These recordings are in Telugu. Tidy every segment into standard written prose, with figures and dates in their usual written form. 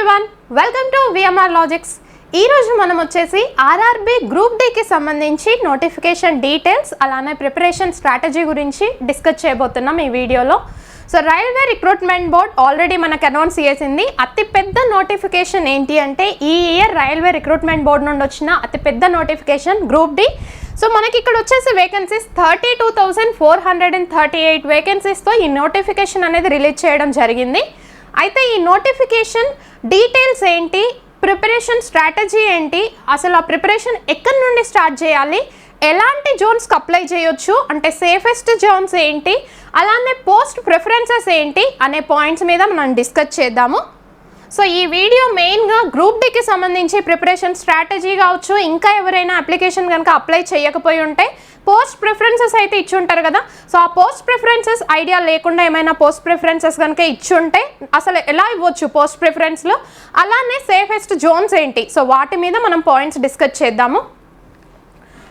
Everyone, welcome to VMR logics. ఈరోజు మనం వచ్చేసి ఆర్ఆర్బీ గ్రూప్ డీకి సంబంధించి నోటిఫికేషన్ డీటెయిల్స్ అలానే ప్రిపరేషన్ స్ట్రాటజీ గురించి డిస్కస్ చేయబోతున్నాం ఈ వీడియోలో. So railway recruitment board already మనకు అనౌన్స్ చేసింది. అతిపెద్ద నోటిఫికేషన్ ఏంటి అంటే ఈ ఇయర్ రైల్వే రిక్రూట్మెంట్ బోర్డ్ నుండి వచ్చిన అతిపెద్ద నోటిఫికేషన్ గ్రూప్ డి. సో మనకి ఇక్కడ వచ్చేసి వేకెన్సీస్ 32,438 వేకెన్సీస్తో ఈ నోటిఫికేషన్ అనేది రిలీజ్ చేయడం జరిగింది. అయితే ఈ నోటిఫికేషన్ డీటెయిల్స్ ఏంటి, ప్రిపరేషన్ స్ట్రాటజీ ఏంటి, అసలు ఆ ప్రిపరేషన్ ఎక్కడి నుండి స్టార్ట్ చేయాలి, ఎలాంటి జోన్స్కి అప్లై చేయొచ్చు అంటే సేఫెస్ట్ జోన్స్ ఏంటి, అలానే పోస్ట్ ప్రిఫరెన్సెస్ ఏంటి అనే పాయింట్స్ మీద మనం డిస్కస్ చేద్దాము. సో ఈ వీడియో మెయిన్గా గ్రూప్ డీకి సంబంధించి ప్రిపరేషన్ స్ట్రాటజీ కావచ్చు, ఇంకా ఎవరైనా అప్లికేషన్ కనుక అప్లై చేయకపోయి ఉంటే పోస్ట్ ప్రిఫరెన్సెస్ అయితే ఇచ్చి ఉంటారు కదా. సో ఆ పోస్ట్ ప్రిఫరెన్సెస్ ఐడియా లేకుండా ఏమైనా పోస్ట్ ప్రిఫరెన్సెస్ కనుక ఇచ్చి ఉంటే అసలు ఎలా ఇవ్వచ్చు పోస్ట్ ప్రిఫరెన్స్లో, అలానే సేఫెస్ట్ జోన్స్ ఏంటి, సో వాటి మీద మనం పాయింట్స్ డిస్కస్ చేద్దాము.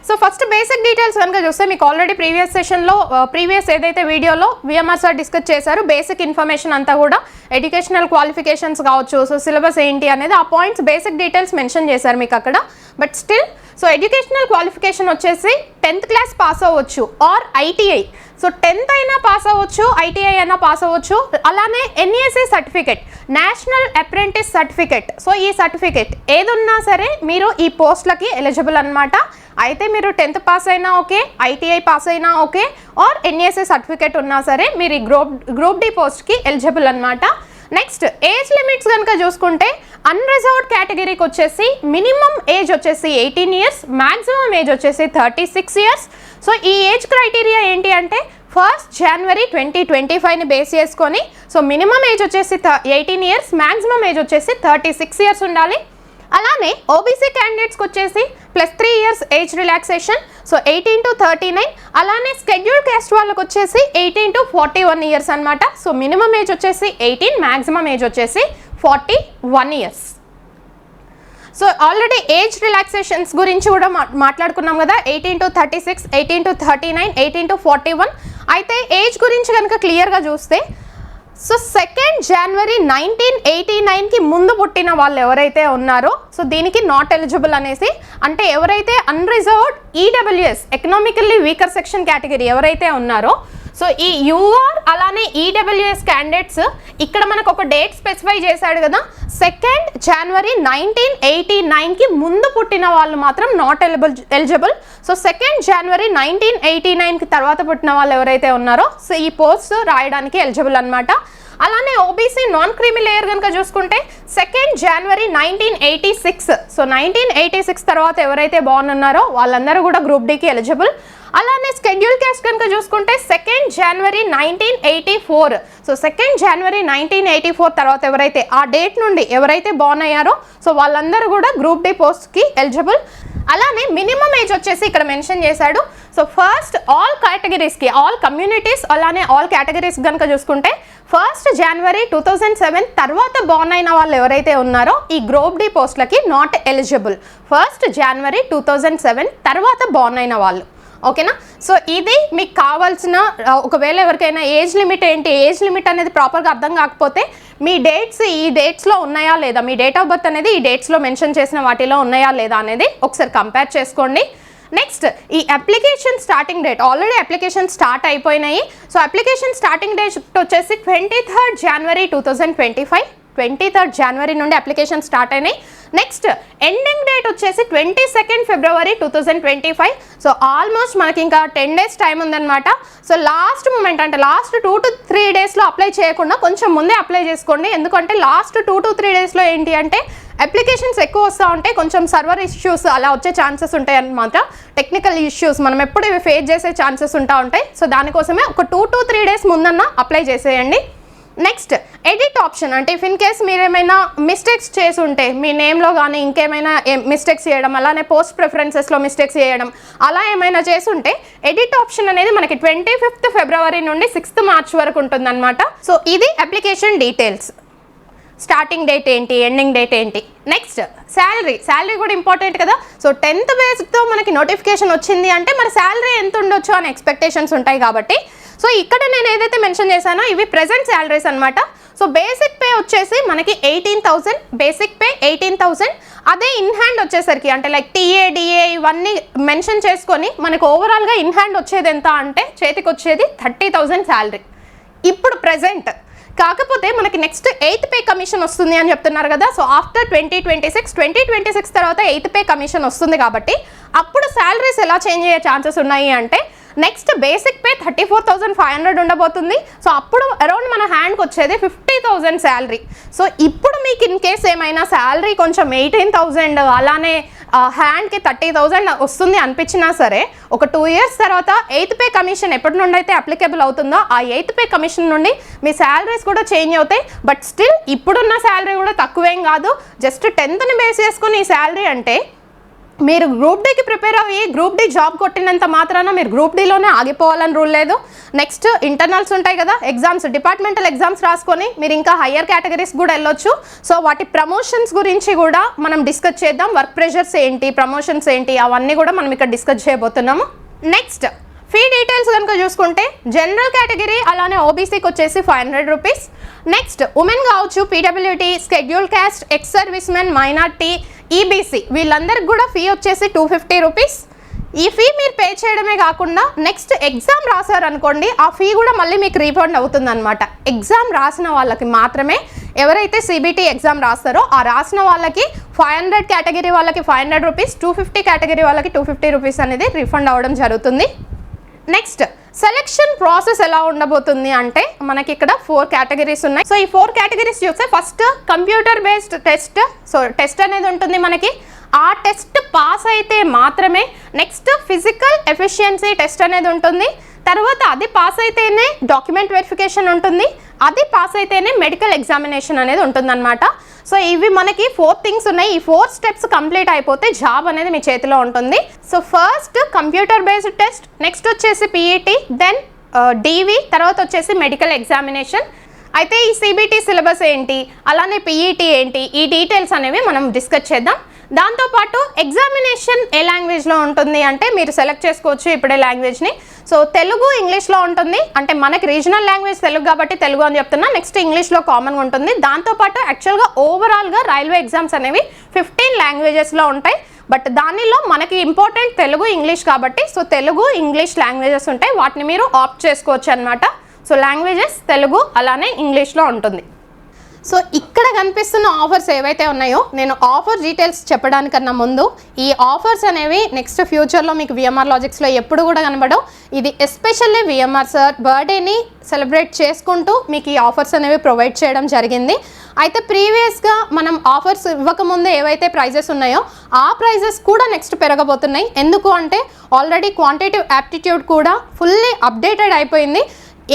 సో ఫస్ట్ బేసిక్ డీటెయిల్స్ కనుక చూస్తే మీకు ఆల్రెడీ ప్రీవియస్ సెషన్లో ప్రీవియస్ ఏదైతే వీడియోలో విఎంఆర్ సార్ డిస్కస్ చేశారు బేసిక్ ఇన్ఫర్మేషన్ అంతా కూడా ఎడ్యుకేషనల్ క్వాలిఫికేషన్స్ కావచ్చు, సో సిలబస్ ఏంటి అనేది ఆ పాయింట్స్ బేసిక్ డీటెయిల్స్ మెన్షన్ చేశారు మీకు అక్కడ. But still so educational qualification వచ్చేసి 10th క్లాస్ పాస్ అవ్వచ్చు ఆర్ ఐటీఐ. సో 10th అయినా పాస్ అవ్వచ్చు, ఐటీఐ అయినా పాస్ అవ్వచ్చు. అలానే NESA certificate, national apprentice certificate. So ఈ సర్టిఫికెట్ ఏది ఉన్నా సరే మీరు ఈ పోస్ట్లకి ఎలిజిబుల్ అనమాట. అయితే మీరు 10th పాస్ అయినా ఓకే, ఐటీఐ పాస్ అయినా ఓకే, ఆర్ ఎన్ఈఎస్ఏ సర్టిఫికెట్ ఉన్నా సరే మీరు ఈ గ్రూప్ డి పోస్ట్కి ఎలిజిబుల్ అనమాట. నెక్స్ట్ ఏజ్ లిమిట్స్ కనుక చూసుకుంటే అన్రిజర్వ్డ్ కేటగిరీకి వచ్చేసి మినిమం ఏజ్ వచ్చేసి 18 years, మ్యాక్సిమం ఏజ్ వచ్చేసి 36 years. సో ఈ ఏజ్ క్రైటీరియా ఏంటి అంటే 1st January 2025ని బేస్ చేసుకొని సో మినిమం ఏజ్ వచ్చేసి 18 years, మ్యాక్సిమం ఏజ్ వచ్చేసి 36 years ఉండాలి. అలానే ఓబీసీ క్యాండిడేట్స్కి వచ్చేసి +3 years age relaxation, so 18 to 39. అలానే స్కెడ్యూల్డ్ క్యాస్ట్ వాళ్ళకి వచ్చేసి 18 to 41 years అనమాట. సో మినిమం ఏజ్ వచ్చేసి 18, మ్యాక్సిమం ఏజ్ వచ్చేసి 41 years. So already age relaxations గురించి కూడా మాట్లాడుకున్నాం కదా, 18 to 36, 18 to 39, 18 to 41. అయితే ఏజ్ గురించి కనుక క్లియర్గా చూస్తే సో 2nd January 1989కి ముందు పుట్టిన వాళ్ళు ఎవరైతే ఉన్నారో సో దీనికి నాట్ ఎలిజిబుల్ అనేసి, అంటే ఎవరైతే unreserved EWS economically weaker section category ఎవరైతే ఉన్నారో సో ఈ యూఆర్ అలానే ఈడబ్ల్యూఎస్ క్యాండిడేట్స్ ఇక్కడ మనకు ఒక డేట్ స్పెసిఫై చేశాడు కదా, 2nd January 1989కి ముందు పుట్టిన వాళ్ళు మాత్రం not eligible. So 2nd January 1989కి తర్వాత పుట్టిన వాళ్ళు ఎవరైతే ఉన్నారో సో ఈ పోస్ట్ రాయడానికి ఎలిజిబుల్ అనమాట. అలానే ఓబీసీ నాన్ క్రీమీ లేయర్ కనుక చూసుకుంటే 2nd January 1986, సో 1986 తర్వాత ఎవరైతే బార్న్ ఉన్నారో వాళ్ళందరూ కూడా గ్రూప్ డీకి ఎలిజిబుల్. అలానే స్కెడ్యూల్ క్యాస్ట్ కనుక చూసుకుంటే 2nd January 1984, so 2nd January 1984 తర్వాత ఎవరైతే ఆ డేట్ నుండి ఎవరైతే బార్న్ అయ్యారో సో వాళ్ళందరూ కూడా గ్రూప్ డి పోస్ట్కి ఎలిజిబుల్. అలానే మినిమం ఏజ్ వచ్చేసి ఇక్కడ మెన్షన్ చేశాడు. సో ఫస్ట్ ఆల్ కేటగిరీస్కి, ఆల్ కమ్యూనిటీస్ అలానే ఆల్ కేటగిరీస్ కనుక చూసుకుంటే 1st January 2007 తర్వాత బార్న్ అయిన వాళ్ళు ఎవరైతే ఉన్నారో ఈ గ్రూప్ డి పోస్ట్లకి నాట్ ఎలిజిబుల్. 1st January 2007 తర్వాత బార్న్ అయిన వాళ్ళు, ఓకేనా. సో ఇది మీకు కావాల్సిన, ఒకవేళ ఎవరికైనా ఏజ్ లిమిట్ ఏంటి, ఏజ్ లిమిట్ అనేది ప్రాపర్గా అర్థం కాకపోతే మీ డేట్స్ ఈ డేట్స్లో ఉన్నాయా లేదా, మీ డేట్ ఆఫ్ బర్త్ అనేది ఈ డేట్స్లో మెన్షన్ చేసిన వాటిలో ఉన్నాయా లేదా అనేది ఒకసారి కంపేర్ చేసుకోండి. నెక్స్ట్ ఈ application starting date, already application start అయిపోయినాయి. సో అప్లికేషన్ స్టార్టింగ్ డేట్ వచ్చేసి 23rd January 2025, 23rd January నుండి అప్లికేషన్ స్టార్ట్ అయినాయి. నెక్స్ట్ ఎండింగ్ డేట్ వచ్చేసి 22nd February 2025. సో ఆల్మోస్ట్ మనకి ఇంకా 10 days టైం ఉందన్నమాట. సో లాస్ట్ మూమెంట్ అంటే లాస్ట్ 2 to 3 daysలో అప్లై చేయకుండా కొంచెం ముందే అప్లై చేసుకోండి. ఎందుకంటే లాస్ట్ 2 to 3 daysలో ఏంటి అంటే అప్లికేషన్స్ ఎక్కువ వస్తూ ఉంటాయి, కొంచెం సర్వర్ ఇష్యూస్ అలా వచ్చే ఛాన్సెస్ ఉంటాయి అన్నమాట. టెక్నికల్ ఇష్యూస్ మనం ఎప్పుడు ఇవి ఫేస్ చేసే ఛాన్సెస్ ఉంటాయి. సో దానికోసమే ఒక 2 to 3 days ముందన్న అప్లై చేసేయండి. నెక్స్ట్ ఎడిట్ ఆప్షన్, అంటే ఇఫ్ ఇన్ కేస్ మీరు ఏమైనా మిస్టేక్స్ చేసి ఉంటే మీ నేమ్లో కానీ ఇంకేమైనా మిస్టేక్స్ చేయడం, అలానే పోస్ట్ ప్రిఫరెన్సెస్లో మిస్టేక్స్ చేయడం అలా ఏమైనా చేసి ఉంటే ఎడిట్ ఆప్షన్ అనేది మనకి 25th February నుండి 6th March వరకు ఉంటుందన్నమాట. సో ఇది అప్లికేషన్ డీటెయిల్స్. స్టార్టింగ్ డేట్ ఏంటి, ఎండింగ్ డేట్ ఏంటి. నెక్స్ట్ శాలరీ కూడా ఇంపార్టెంట్ కదా. సో 10th బేస్తో మనకి నోటిఫికేషన్ వచ్చింది అంటే మరి శాలరీ ఎంత ఉండొచ్చు అనే ఎక్స్పెక్టేషన్స్ ఉంటాయి కాబట్టి సో ఇక్కడ నేను ఏదైతే మెన్షన్ చేశానో ఇవి ప్రెజెంట్ శాలరీస్ అనమాట. సో బేసిక్ పే వచ్చేసి మనకి 18,000, బేసిక్ పే 18,000. అదే ఇన్ హ్యాండ్ వచ్చేసరికి అంటే లైక్ టీఏ డిఏ ఇవన్నీ మెన్షన్ చేసుకొని మనకు ఓవరాల్గా ఇన్ హ్యాండ్ వచ్చేది ఎంత అంటే చేతికి వచ్చేది 30,000 శాలరీ ఇప్పుడు ప్రెజెంట్. కాకపోతే మనకి నెక్స్ట్ 8th పే కమిషన్ వస్తుంది అని చెప్తున్నారు కదా. సో ఆఫ్టర్ 2026 తర్వాత 8th పే కమిషన్ వస్తుంది కాబట్టి అప్పుడు శాలరీస్ ఎలా చేంజ్ అయ్యే ఛాన్సెస్ ఉన్నాయి అంటే నెక్స్ట్ బేసిక్ పే 34,500 ఉండబోతుంది. సో అప్పుడు అరౌండ్ మన హ్యాండ్కి వచ్చేది 50,000 శాలరీ. సో ఇప్పుడు మీకు ఇన్ కేస్ ఏమైనా శాలరీ కొంచెం 18,000 అలానే హ్యాండ్కి 30,000 వస్తుంది అనిపించినా సరే ఒక 2 years తర్వాత 8th పే కమిషన్ ఎప్పటి నుండి అయితే అప్లికేబుల్ అవుతుందో ఆ 8th పే కమిషన్ నుండి మీ శాలరీస్ కూడా చేంజ్ అవుతాయి. బట్ స్టిల్ ఇప్పుడున్న శాలరీ కూడా తక్కువేం కాదు. జస్ట్ 10th బేస్ చేసుకుని ఈ శాలరీ అంటే మీరు గ్రూప్ డీకి ప్రిపేర్ అయ్యి గ్రూప్ డి జాబ్ కొట్టినంత మాత్రాన మీరు గ్రూప్ డీలోనే ఆగిపోవాలని రూల్ లేదు. నెక్స్ట్ ఇంటర్నల్స్ ఉంటాయి కదా, ఎగ్జామ్స్, డిపార్ట్మెంటల్ ఎగ్జామ్స్ రాసుకొని మీరు ఇంకా హయ్యర్ కేటగిరీస్ కూడా వెళ్ళొచ్చు. సో వాటి ప్రమోషన్స్ గురించి కూడా మనం డిస్కస్ చేద్దాం. వర్క్ ప్రెషర్స్ ఏంటి, ప్రమోషన్స్ ఏంటి, అవన్నీ కూడా మనం ఇక్కడ డిస్కస్ చేయబోతున్నాము. నెక్స్ట్ ఫీ డీటెయిల్స్ కనుక చూసుకుంటే జనరల్ కేటగిరీ అలానే ఓబీసీకి వచ్చేసి 500 రూపీస్. నెక్స్ట్ ఉమెన్ కావచ్చు, PWD, scheduled caste, ex service men, minority, EBC వీళ్ళందరికి కూడా ఫీ వచ్చేసి 250 రూపీస్. ఈ ఫీ మీరు పే చేయడమే కాకుండా నెక్స్ట్ ఎగ్జామ్ రాశారనుకోండి ఆ ఫీ కూడా మళ్ళీ మీకు రీఫండ్ అవుతుంది అనమాట. ఎగ్జామ్ రాసిన వాళ్ళకి మాత్రమే, ఎవరైతే సిబిటి ఎగ్జామ్ రాస్తారో ఆ రాసిన వాళ్ళకి 500 కేటగిరీ వాళ్ళకి 500 రూపీస్, 250 కేటగిరీ వాళ్ళకి 250 రూపీస్ అనేది రీఫండ్ అవ్వడం జరుగుతుంది. నెక్స్ట్ సెలెక్షన్ ప్రాసెస్ ఎలా ఉండబోతుంది అంటే మనకి ఇక్కడ 4 కేటగిరీస్ ఉన్నాయి. సో ఈ 4 కేటగిరీస్ చూస్తే first computer based test. So test అనేది ఉంటుంది మనకి, ఆ టెస్ట్ పాస్ అయితే మాత్రమే నెక్స్ట్ ఫిజికల్ ఎఫిషియన్సీ టెస్ట్ అనేది ఉంటుంది. తర్వాత అది పాస్ అయితేనే డాక్యుమెంట్ వెరిఫికేషన్ ఉంటుంది, అది పాస్ అయితేనే మెడికల్ ఎగ్జామినేషన్ అనేది ఉంటుందన్నమాట. సో ఇవి మనకి 4 థింగ్స్ ఉన్నాయి. ఈ 4 స్టెప్స్ కంప్లీట్ అయిపోతే జాబ్ అనేది మీ చేతిలో ఉంటుంది. So first computer based test, next వచ్చేసి పీఈటీ, దెన్ డీవీ, తర్వాత వచ్చేసి మెడికల్ ఎగ్జామినేషన్. అయితే ఈ సిబిటి సిలబస్ ఏంటి, అలానే పీఈటీ ఏంటి, ఈ డీటెయిల్స్ అనేవి మనం డిస్కస్ చేద్దాం. దాంతోపాటు ఎగ్జామినేషన్ ఏ లాంగ్వేజ్లో ఉంటుంది అంటే మీరు సెలెక్ట్ చేసుకోవచ్చు ఇప్పుడే లాంగ్వేజ్ని. సో తెలుగు ఇంగ్లీష్లో ఉంటుంది, అంటే మనకి రీజనల్ లాంగ్వేజ్ తెలుగు కాబట్టి తెలుగు అని చెప్తున్నా. నెక్స్ట్ ఇంగ్లీష్లో కామన్గా ఉంటుంది. దాంతోపాటు యాక్చువల్గా ఓవరాల్గా రైల్వే ఎగ్జామ్స్ అనేవి 15 లాంగ్వేజెస్లో ఉంటాయి. బట్ దానిలో మనకి ఇంపార్టెంట్ తెలుగు ఇంగ్లీష్ కాబట్టి సో తెలుగు ఇంగ్లీష్ లాంగ్వేజెస్ ఉంటాయి, వాటిని మీరు ఆప్ట్ చేసుకోవచ్చు అనమాట. సో లాంగ్వేజెస్ తెలుగు అలానే ఇంగ్లీష్లో ఉంటుంది. సో ఇక్కడ కనిపిస్తున్న ఆఫర్స్ ఏవైతే ఉన్నాయో నేను ఆఫర్ డీటెయిల్స్ చెప్పడానికన్నా ముందు ఈ ఆఫర్స్ అనేవి నెక్స్ట్ ఫ్యూచర్లో మీకు విఎంఆర్ లాజిక్స్లో ఎప్పుడు కూడా కనబడవు. ఇది ఎస్పెషల్లీ విఎంఆర్ సార్ బర్త్డేని సెలబ్రేట్ చేసుకుంటూ మీకు ఈ ఆఫర్స్ అనేవి ప్రొవైడ్ చేయడం జరిగింది. అయితే ప్రీవియస్గా మనం ఆఫర్స్ ఇవ్వకముందే ఏవైతే ప్రైజెస్ ఉన్నాయో ఆ ప్రైజెస్ కూడా నెక్స్ట్ పెరగబోతున్నాయి. ఎందుకు అంటే ఆల్రెడీ క్వాంటిటేటివ్ యాప్టిట్యూడ్ కూడా ఫుల్లీ అప్డేటెడ్ అయిపోయింది.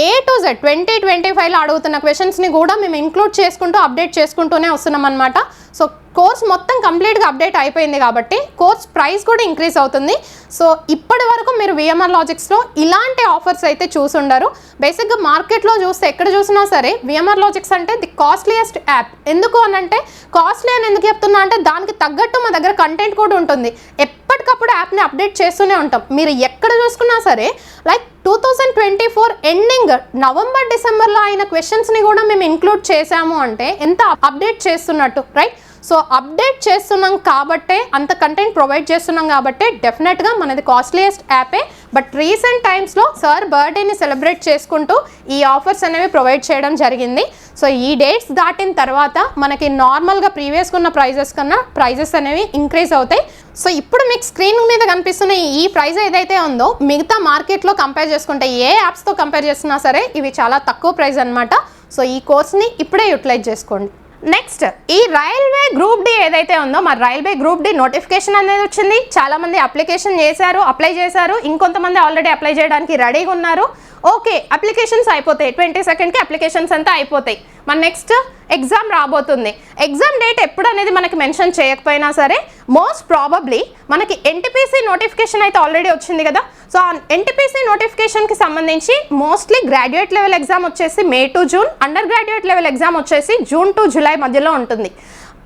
A to Z 2025లో అడుగుతున్న క్వశ్చన్స్ని కూడా మేము ఇంక్లూడ్ చేసుకుంటూ అప్డేట్ చేసుకుంటూనే వస్తున్నాం అనమాట. సో కోర్స్ మొత్తం కంప్లీట్గా అప్డేట్ అయిపోయింది కాబట్టి కోర్స్ ప్రైస్ కూడా ఇంక్రీజ్ అవుతుంది. సో ఇప్పటి వరకు మీరు విఎంఆర్ లాజిక్స్లో ఇలాంటి ఆఫర్స్ అయితే చూసుండరు. బేసిక్గా మార్కెట్లో చూస్తే ఎక్కడ చూసినా సరే విఎంఆర్ లాజిక్స్ అంటే ది కాస్ట్లీయెస్ట్ యాప్. ఎందుకు అని అంటే కాస్ట్లీ అని ఎందుకు చెప్తున్నా అంటే దానికి తగ్గట్టు మా దగ్గర కంటెంట్ కూడా ఉంటుంది. ఎప్పటికప్పుడు యాప్ని అప్డేట్ చేస్తూనే ఉంటాం. మీరు ఎక్కడ చూసుకున్నా సరే లైక్ 2024 ఎండింగ్ నవంబర్ డిసెంబర్లో అయిన క్వశ్చన్స్ని కూడా మేము ఇంక్లూడ్ చేసాము అంటే ఎంత అప్డేట్ చేస్తున్నట్టు, రైట్? సో అప్డేట్ చేస్తున్నాం కాబట్టే అంత కంటెంట్ ప్రొవైడ్ చేస్తున్నాం కాబట్టి డెఫినెట్గా మనది కాస్ట్లీయెస్ట్ యాపే. బట్ రీసెంట్ టైమ్స్లో సార్ బర్త్డేని సెలబ్రేట్ చేసుకుంటూ ఈ ఆఫర్స్ అనేవి ప్రొవైడ్ చేయడం జరిగింది. సో ఈ డేట్స్ దాటిన తర్వాత మనకి నార్మల్గా ప్రీవియస్గా ఉన్న ప్రైజెస్ కన్నా ప్రైజెస్ అనేవి ఇంక్రీజ్ అవుతాయి. సో ఇప్పుడు మీకు స్క్రీన్ మీద కనిపిస్తున్న ఈ ప్రైస్ ఏదైతే ఉందో మిగతా మార్కెట్లో కంపేర్ చేసుకుంటే ఏ యాప్స్తో కంపేర్ చేస్తున్నా సరే ఇవి చాలా తక్కువ ప్రైస్ అనమాట. సో ఈ కోర్స్ని ఇప్పుడే యూటిలైజ్ చేసుకోండి. నెక్స్ట్ ఈ రైల్వే గ్రూప్ డి ఏదైతే ఉందో మరి రైల్వే గ్రూప్ డి నోటిఫికేషన్ అనేది వచ్చింది. చాలామంది అప్లికేషన్ చేశారు, అప్లై చేశారు, ఇంకొంతమంది ఆల్రెడీ అప్లై చేయడానికి రెడీగా ఉన్నారు. ఓకే, అప్లికేషన్స్ అయిపోతాయి, 22nd అప్లికేషన్స్ అంతా అయిపోతాయి. మన నెక్స్ట్ ఎగ్జామ్ రాబోతుంది. ఎగ్జామ్ డేట్ ఎప్పుడు అనేది మనకి మెన్షన్ చేయకపోయినా సరే మోస్ట్ ప్రాబబ్లీ మనకి ఎన్టీపీసీ నోటిఫికేషన్ అయితే ఆల్రెడీ వచ్చింది కదా. సో ఆ ఎన్టీపీసీ నోటిఫికేషన్కి సంబంధించి మోస్ట్లీ గ్రాడ్యుయేట్ లెవెల్ ఎగ్జామ్ వచ్చేసి May to June, under graduate level exam వచ్చేసి జూన్ టు జూలై మధ్యలో ఉంటుంది.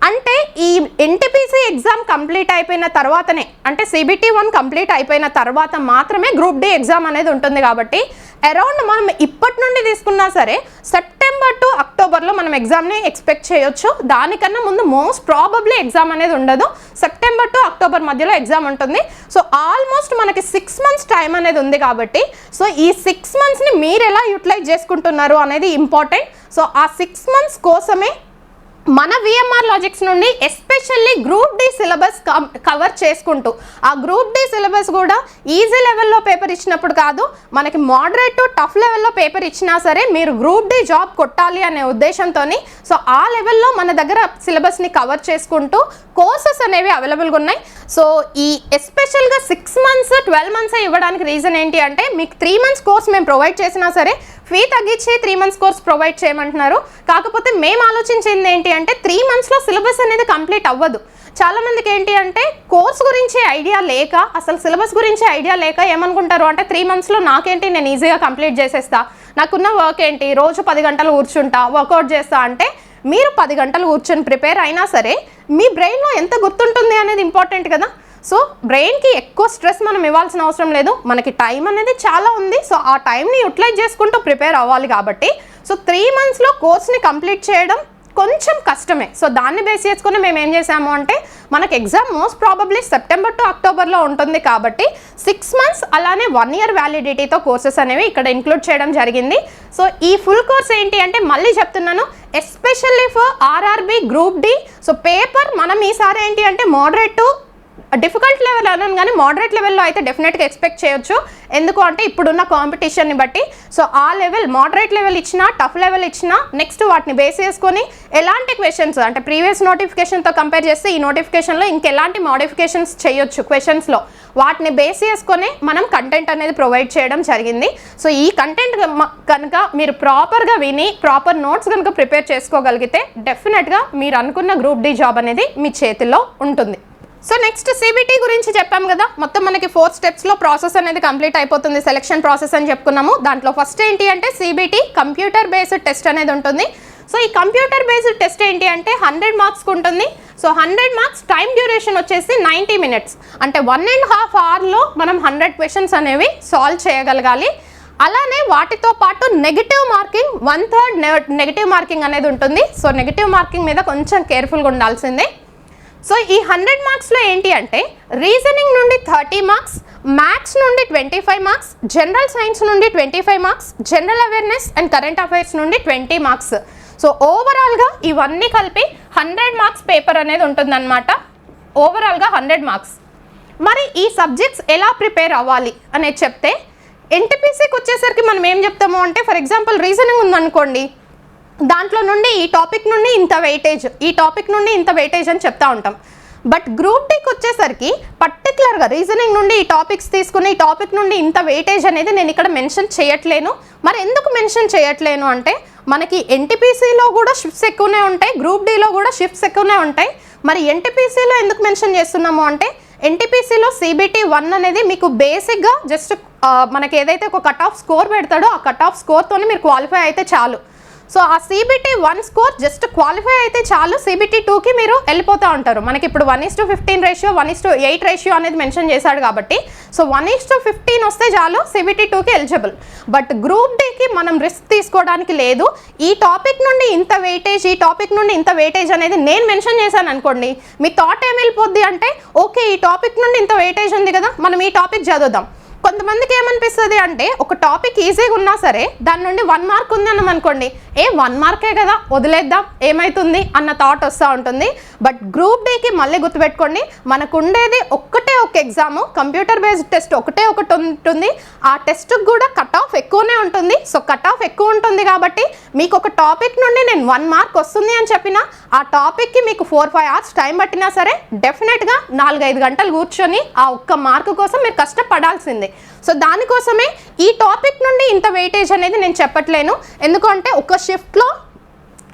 అంటే ఈ ఎన్టీపీసీ ఎగ్జామ్ కంప్లీట్ అయిపోయిన తర్వాతనే, అంటే CBT 1 కంప్లీట్ అయిపోయిన తర్వాత మాత్రమే గ్రూప్ డి ఎగ్జామ్ అనేది ఉంటుంది. కాబట్టి అరౌండ్ మనం ఇప్పటి నుండి తీసుకున్నా సరే సెప్టెంబర్ టు అక్టోబర్లో మనం ఎగ్జామ్ని ఎక్స్పెక్ట్ చేయొచ్చు. దానికన్నా ముందు మోస్ట్ ప్రాబబ్లీ ఎగ్జామ్ అనేది ఉండదు. సెప్టెంబర్ టు అక్టోబర్ మధ్యలో ఎగ్జామ్ ఉంటుంది. సో ఆల్మోస్ట్ మనకి 6 months టైం అనేది ఉంది. కాబట్టి సో ఈ 6 monthsని మీరు ఎలా యూటిలైజ్ చేసుకుంటున్నారు అనేది ఇంపార్టెంట్. సో ఆ 6 months కోసమే మన VMR లాజిక్స్ నుండి especially group D syllabus cover చేసుకుంటూ, ఆ గ్రూప్ డి సిలబస్ కూడా ఈజీ లెవెల్లో పేపర్ ఇచ్చినప్పుడు కాదు, మనకి మోడరేట్ టు టఫ్ లెవెల్లో పేపర్ ఇచ్చినా సరే మీరు గ్రూప్ డి జాబ్ కొట్టాలి అనే ఉద్దేశంతో సో ఆ లెవెల్లో మన దగ్గర సిలబస్ని కవర్ చేసుకుంటూ కోర్సెస్ అనేవి అవైలబుల్గా ఉన్నాయి. సో ఈ ఎస్పెషల్గా 6 months 12 months ఇవ్వడానికి రీజన్ ఏంటి అంటే, మీకు 3 months కోర్స్ మేము ప్రొవైడ్ చేసినా సరే ఫీ తగ్గించి 3 months కోర్స్ ప్రొవైడ్ చేయమంటున్నారు. కాకపోతే మేము ఆలోచించింది ఏంటి అంటే 3 monthsలో సిలబస్ అనేది కంప్లీట్ అవ్వదు. చాలామందికి ఏంటి అంటే కోర్స్ గురించి ఐడియా లేక, అసలు సిలబస్ గురించి ఐడియా లేక ఏమనుకుంటారు అంటే 3 monthsలో నాకేంటి, నేను ఈజీగా కంప్లీట్ చేసేస్తా, నాకున్న వర్క్ ఏంటి, రోజు 10 గంటలు కూర్చుంటా వర్కౌట్ చేస్తా అంటే, మీరు 10 గంటలు కూర్చొని ప్రిపేర్ అయినా సరే మీ బ్రెయిన్లో ఎంత గుర్తుంటుంది అనేది ఇంపార్టెంట్ కదా. సో బ్రెయిన్కి ఎక్కువ స్ట్రెస్ మనం ఇవ్వాల్సిన అవసరం లేదు, మనకి టైం అనేది చాలా ఉంది. సో ఆ టైంని యూటిలైజ్ చేసుకుంటూ ప్రిపేర్ అవ్వాలి. కాబట్టి సో 3 monthsలో కోర్స్ని కంప్లీట్ చేయడం కొంచెం కష్టమే. సో దాన్ని బేస్ చేసుకుని మేము ఏం చేసాము అంటే, మనకి exam most probably September to అక్టోబర్లో ఉంటుంది. కాబట్టి 6 months అలానే 1 year వ్యాలిడిటీతో కోర్సెస్ అనేవి ఇక్కడ ఇంక్లూడ్ చేయడం జరిగింది. సో ఈ ఫుల్ కోర్స్ ఏంటి అంటే, మళ్ళీ చెప్తున్నాను, especially for RRB group D. So paper మనం ఈసారి ఏంటి అంటే మోడరేట్ టు డిఫికల్ట్ లెవెల్ అన్నాను, కానీ మోడరేట్ లెవెల్లో అయితే డెఫినెట్గా ఎక్స్పెక్ట్ చేయొచ్చు. ఎందుకు అంటే ఇప్పుడున్న కాంపిటీషన్ని బట్టి. సో ఆ లెవెల్ మోడరేట్ లెవెల్ ఇచ్చినా, టఫ్ లెవెల్ ఇచ్చినా, నెక్స్ట్ వాటిని బేస్ చేసుకొని ఎలాంటి క్వశ్చన్స్ అంటే ప్రీవియస్ నోటిఫికేషన్తో కంపేర్ చేస్తే ఈ నోటిఫికేషన్లో ఇంకెలాంటి మోడిఫికేషన్స్ చేయొచ్చు క్వశ్చన్స్లో, వాటిని బేస్ చేసుకొని మనం కంటెంట్ అనేది ప్రొవైడ్ చేయడం జరిగింది. సో ఈ కంటెంట్ కనుక మీరు ప్రాపర్గా విని ప్రాపర్ నోట్స్ కనుక ప్రిపేర్ చేసుకోగలిగితే డెఫినెట్గా మీరు అనుకున్న గ్రూప్ డి జాబ్ అనేది మీ చేతిలో ఉంటుంది. సో నెక్స్ట్ CBT గురించి చెప్పాం కదా, మొత్తం మనకి 4 steps ప్రాసెస్ అనేది కంప్లీట్ అయిపోతుంది. సెలెక్షన్ ప్రాసెస్ అని చెప్పుకున్నాము. దాంట్లో ఫస్ట్ ఏంటి అంటే CBT కంప్యూటర్ బేస్డ్ టెస్ట్ అనేది ఉంటుంది. సో ఈ కంప్యూటర్ బేస్డ్ టెస్ట్ ఏంటి అంటే 100 marks ఉంటుంది. సో 100 marks టైం డ్యూరేషన్ వచ్చేసి 90 minutes, అంటే 1.5 hourలో మనం 100 questions అనేవి సాల్వ్ చేయగలగాలి. అలానే వాటితో పాటు నెగిటివ్ మార్కింగ్ 1/3 నెగిటివ్ మార్కింగ్ అనేది ఉంటుంది. సో నెగిటివ్ మార్కింగ్ మీద కొంచెం కేర్ఫుల్గా ఉండాల్సిందే. సో ఈ 100 marksలో ఏంటి అంటే, రీజనింగ్ నుండి 30 marks, మ్యాథ్స్ నుండి 25 marks, జనరల్ సైన్స్ నుండి 25 marks, general awareness and current affairs నుండి 20 marks. సో ఓవరాల్గా ఇవన్నీ కలిపి 100 marks పేపర్ అనేది ఉంటుందన్నమాట. ఓవరాల్గా 100 marks. మరి ఈ సబ్జెక్ట్స్ ఎలా ప్రిపేర్ అవ్వాలి అనేది చెప్తే, ఎన్టీపీసీకి వచ్చేసరికి మనం ఏం చెప్తాము అంటే, ఫర్ ఎగ్జాంపుల్ రీజనింగ్ ఉందనుకోండి, దాంట్లో నుండి ఈ టాపిక్ నుండి ఇంత వెయిటేజ్, ఈ టాపిక్ నుండి ఇంత వెయిటేజ్ అని చెప్తా ఉంటాం. బట్ గ్రూప్ డీకి వచ్చేసరికి పర్టికులర్గా రీజనింగ్ నుండి ఈ టాపిక్స్ తీసుకుని ఈ టాపిక్ నుండి ఇంత వెయిటేజ్ అనేది నేను ఇక్కడ మెన్షన్ చేయట్లేను. మరి ఎందుకు మెన్షన్ చేయట్లేను అంటే, మనకి ఎన్టీపీసీలో కూడా షిఫ్ట్స్ ఎక్కువనే ఉంటాయి, గ్రూప్ డీలో కూడా షిఫ్ట్స్ ఎక్కువనే ఉంటాయి. మరి ఎన్టీపీసీలో ఎందుకు మెన్షన్ చేస్తున్నాము అంటే, ఎన్టీపీసీలో CBT 1 అనేది మీకు బేసిక్గా జస్ట్ మనకి ఏదైతే ఒక కట్ ఆఫ్ స్కోర్ పెడతాడో ఆ కట్ ఆఫ్ స్కోర్తోనే మీరు క్వాలిఫై అయితే చాలు. సో ఆ CBT 1 స్కోర్ జస్ట్ క్వాలిఫై అయితే చాలు, CBT 2కి మీరు వెళ్ళిపోతూ ఉంటారు. మనకి ఇప్పుడు 1:15 రేషియో 1:8 రేషియో అనేది మెన్షన్ చేశాడు కాబట్టి, సో 1:15 వస్తే చాలు CBT 2కి ఎలిజిబుల్. బట్ గ్రూప్ డీకి మనం రిస్క్ తీసుకోవడానికి లేదు. ఈ టాపిక్ నుండి ఇంత వెయిటేజ్, ఈ టాపిక్ నుండి ఇంత వెయిటేజ్ అనేది నేను మెన్షన్ చేశాను అనుకోండి, మీ థాట్ ఏమి వెళ్ళిపోద్ది అంటే, ఓకే ఈ టాపిక్ నుండి ఇంత వెయిటేజ్ ఉంది కదా, మనం ఈ టాపిక్ చదువుదాం. కొంతమందికి ఏమనిపిస్తుంది అంటే, ఒక టాపిక్ ఈజీగా ఉన్నా సరే దాని నుండి 1 mark ఉంది అన్నాం అనుకోండి, 1 marకే కదా వదిలేద్దాం ఏమవుతుంది అన్న థాట్ వస్తూ ఉంటుంది. బట్ గ్రూప్ డీకి మళ్ళీ గుర్తుపెట్టుకోండి, మనకు ఉండేది ఒక్కటే ఒక ఎగ్జామ్, కంప్యూటర్ బేస్డ్ టెస్ట్ ఒకటే ఒకటి ఉంటుంది. ఆ టెస్ట్కి కూడా కట్ ఆఫ్ ఎక్కువనే ఉంటుంది. సో కట్ ఆఫ్ ఎక్కువ ఉంటుంది కాబట్టి మీకు ఒక టాపిక్ నుండి నేను 1 mark వస్తుంది అని చెప్పినా, ఆ టాపిక్కి మీకు 4-5 hours టైం పట్టినా సరే డెఫినెట్గా 4-5 గంటలు కూర్చొని ఆ ఒక్క మార్క్ కోసం మీరు కష్టపడాల్సిందే. సో దానికోసమే ఈ టాపిక్ నుండి ఇంత వెయిటేజ్ అనేది నేను చెప్పట్లేను. ఎందుకంటే ఒక షిఫ్ట్లో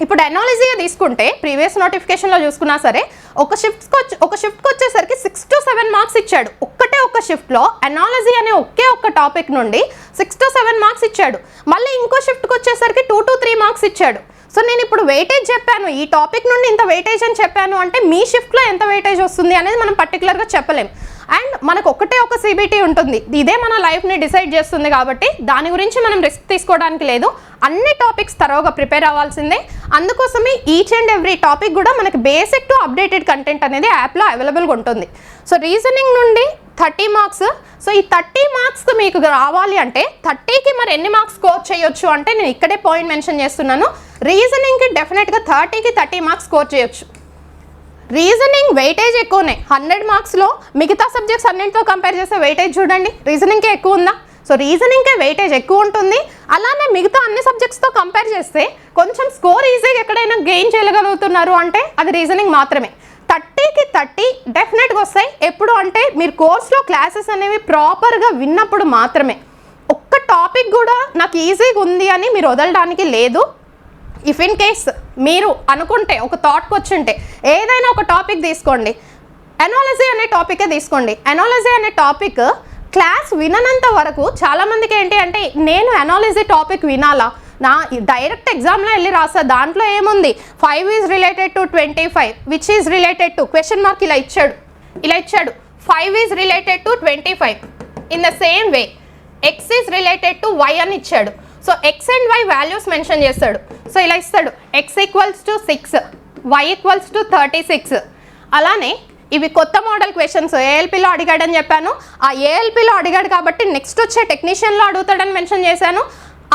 ఇప్పుడు అనాలజీ తీసుకుంటే ప్రీవియస్ నోటిఫికేషన్లో చూసుకున్నా సరే ఒక షిఫ్ట్కి వచ్చేసరికి 6 to 7 marks ఇచ్చాడు. ఒక్కటే ఒక షిఫ్ట్లో అనాలజీ అనే ఒకే ఒక్క టాపిక్ నుండి 6 to 7 marks ఇచ్చాడు. మళ్ళీ ఇంకో షిఫ్ట్కి వచ్చేసరికి 2 to 3 marks ఇచ్చాడు. సో నేను ఇప్పుడు వెయిటేజ్ చెప్పాను, ఈ టాపిక్ నుండి ఇంత వెయిటేజ్ అని చెప్పాను అంటే మీ షిఫ్ట్లో ఎంత వెయిటేజ్ వస్తుంది అనేది మనం పర్టికులర్గా చెప్పలేం. అండ్ మనకు ఒకటే ఒక సిబిటీ ఉంటుంది, ఇదే మన లైఫ్ని డిసైడ్ చేస్తుంది కాబట్టి దాని గురించి మనం రిస్క్ తీసుకోవడానికి లేదు. అన్ని టాపిక్స్ తరోగా ప్రిపేర్ అవ్వాల్సిందే. అందుకోసమే ఈచ్ అండ్ ఎవ్రీ టాపిక్ కూడా మనకి బేసిక్ టు అప్డేటెడ్ కంటెంట్ అనేది యాప్లో అవైలబుల్గా ఉంటుంది. సో రీజనింగ్ నుండి 30 మార్క్స్. సో ఈ 30 మార్క్స్ మీకు రావాలి అంటే 30కి మరి ఎన్ని మార్క్స్ స్కోర్ చేయొచ్చు అంటే నేను ఇక్కడే పాయింట్ మెన్షన్ చేస్తున్నాను. రీజనింగ్కి డెఫినెట్గా 30కి 30 మార్క్స్ స్కోర్ చేయొచ్చు. రీజనింగ్ వెయిటేజ్ ఎక్కువనే, 100 మార్క్స్లో మిగతా సబ్జెక్ట్స్ అన్నింటితో కంపేర్ చేస్తే వెయిటేజ్ చూడండి రీజనింగ్కే ఎక్కువ ఉందా. సో రీజనింగ్కే వెయిటేజ్ ఎక్కువ ఉంటుంది. అలానే మిగతా అన్ని సబ్జెక్ట్స్తో కంపేర్ చేస్తే కొంచెం స్కోర్ ఈజీగా ఎక్కడైనా గెయిన్ చేయగలుగుతున్నారు అంటే అది రీజనింగ్ మాత్రమే. 30కి 30 డెఫినెట్గా వస్తాయి. ఎప్పుడు అంటే మీరు కోర్స్లో క్లాసెస్ అనేవి ప్రాపర్గా విన్నప్పుడు మాత్రమే. ఒక్క టాపిక్ కూడా నాకు ఈజీగా ఉంది అని మీరు వదలడానికి లేదు. ఇఫ్ ఇన్ కేస్ మీరు అనుకుంటే ఒక థాట్కి వచ్చింటే ఏదైనా ఒక టాపిక్ తీసుకోండి, ఎనాలజీ అనే టాపికే తీసుకోండి. ఎనాలజీ అనే టాపిక్ క్లాస్ విననంత వరకు చాలామందికి ఏంటి అంటే నేను ఎనాలజీ టాపిక్ వినాలా, నా డైరెక్ట్ ఎగ్జామ్లో వెళ్ళి రాస్తా, దాంట్లో ఏముంది 5 is related to 25 which is related to question mark ఇలా ఇచ్చాడు 5 is related to 25. In the same way X is related to Y అని ఇచ్చాడు. So X and Y values mention చేస్తాడు. సో ఇలా ఇస్తాడు X equals to 6, Y equals to 36. అలానే ఇవి కొత్త మోడల్ క్వశ్చన్స్ ఏఎల్పిలో అడిగాడని చెప్పాను. ఆ ఏఎల్పిలో అడిగాడు కాబట్టి నెక్స్ట్ వచ్చే టెక్నీషియన్లో అడుగుతాడని మెన్షన్ చేశాను.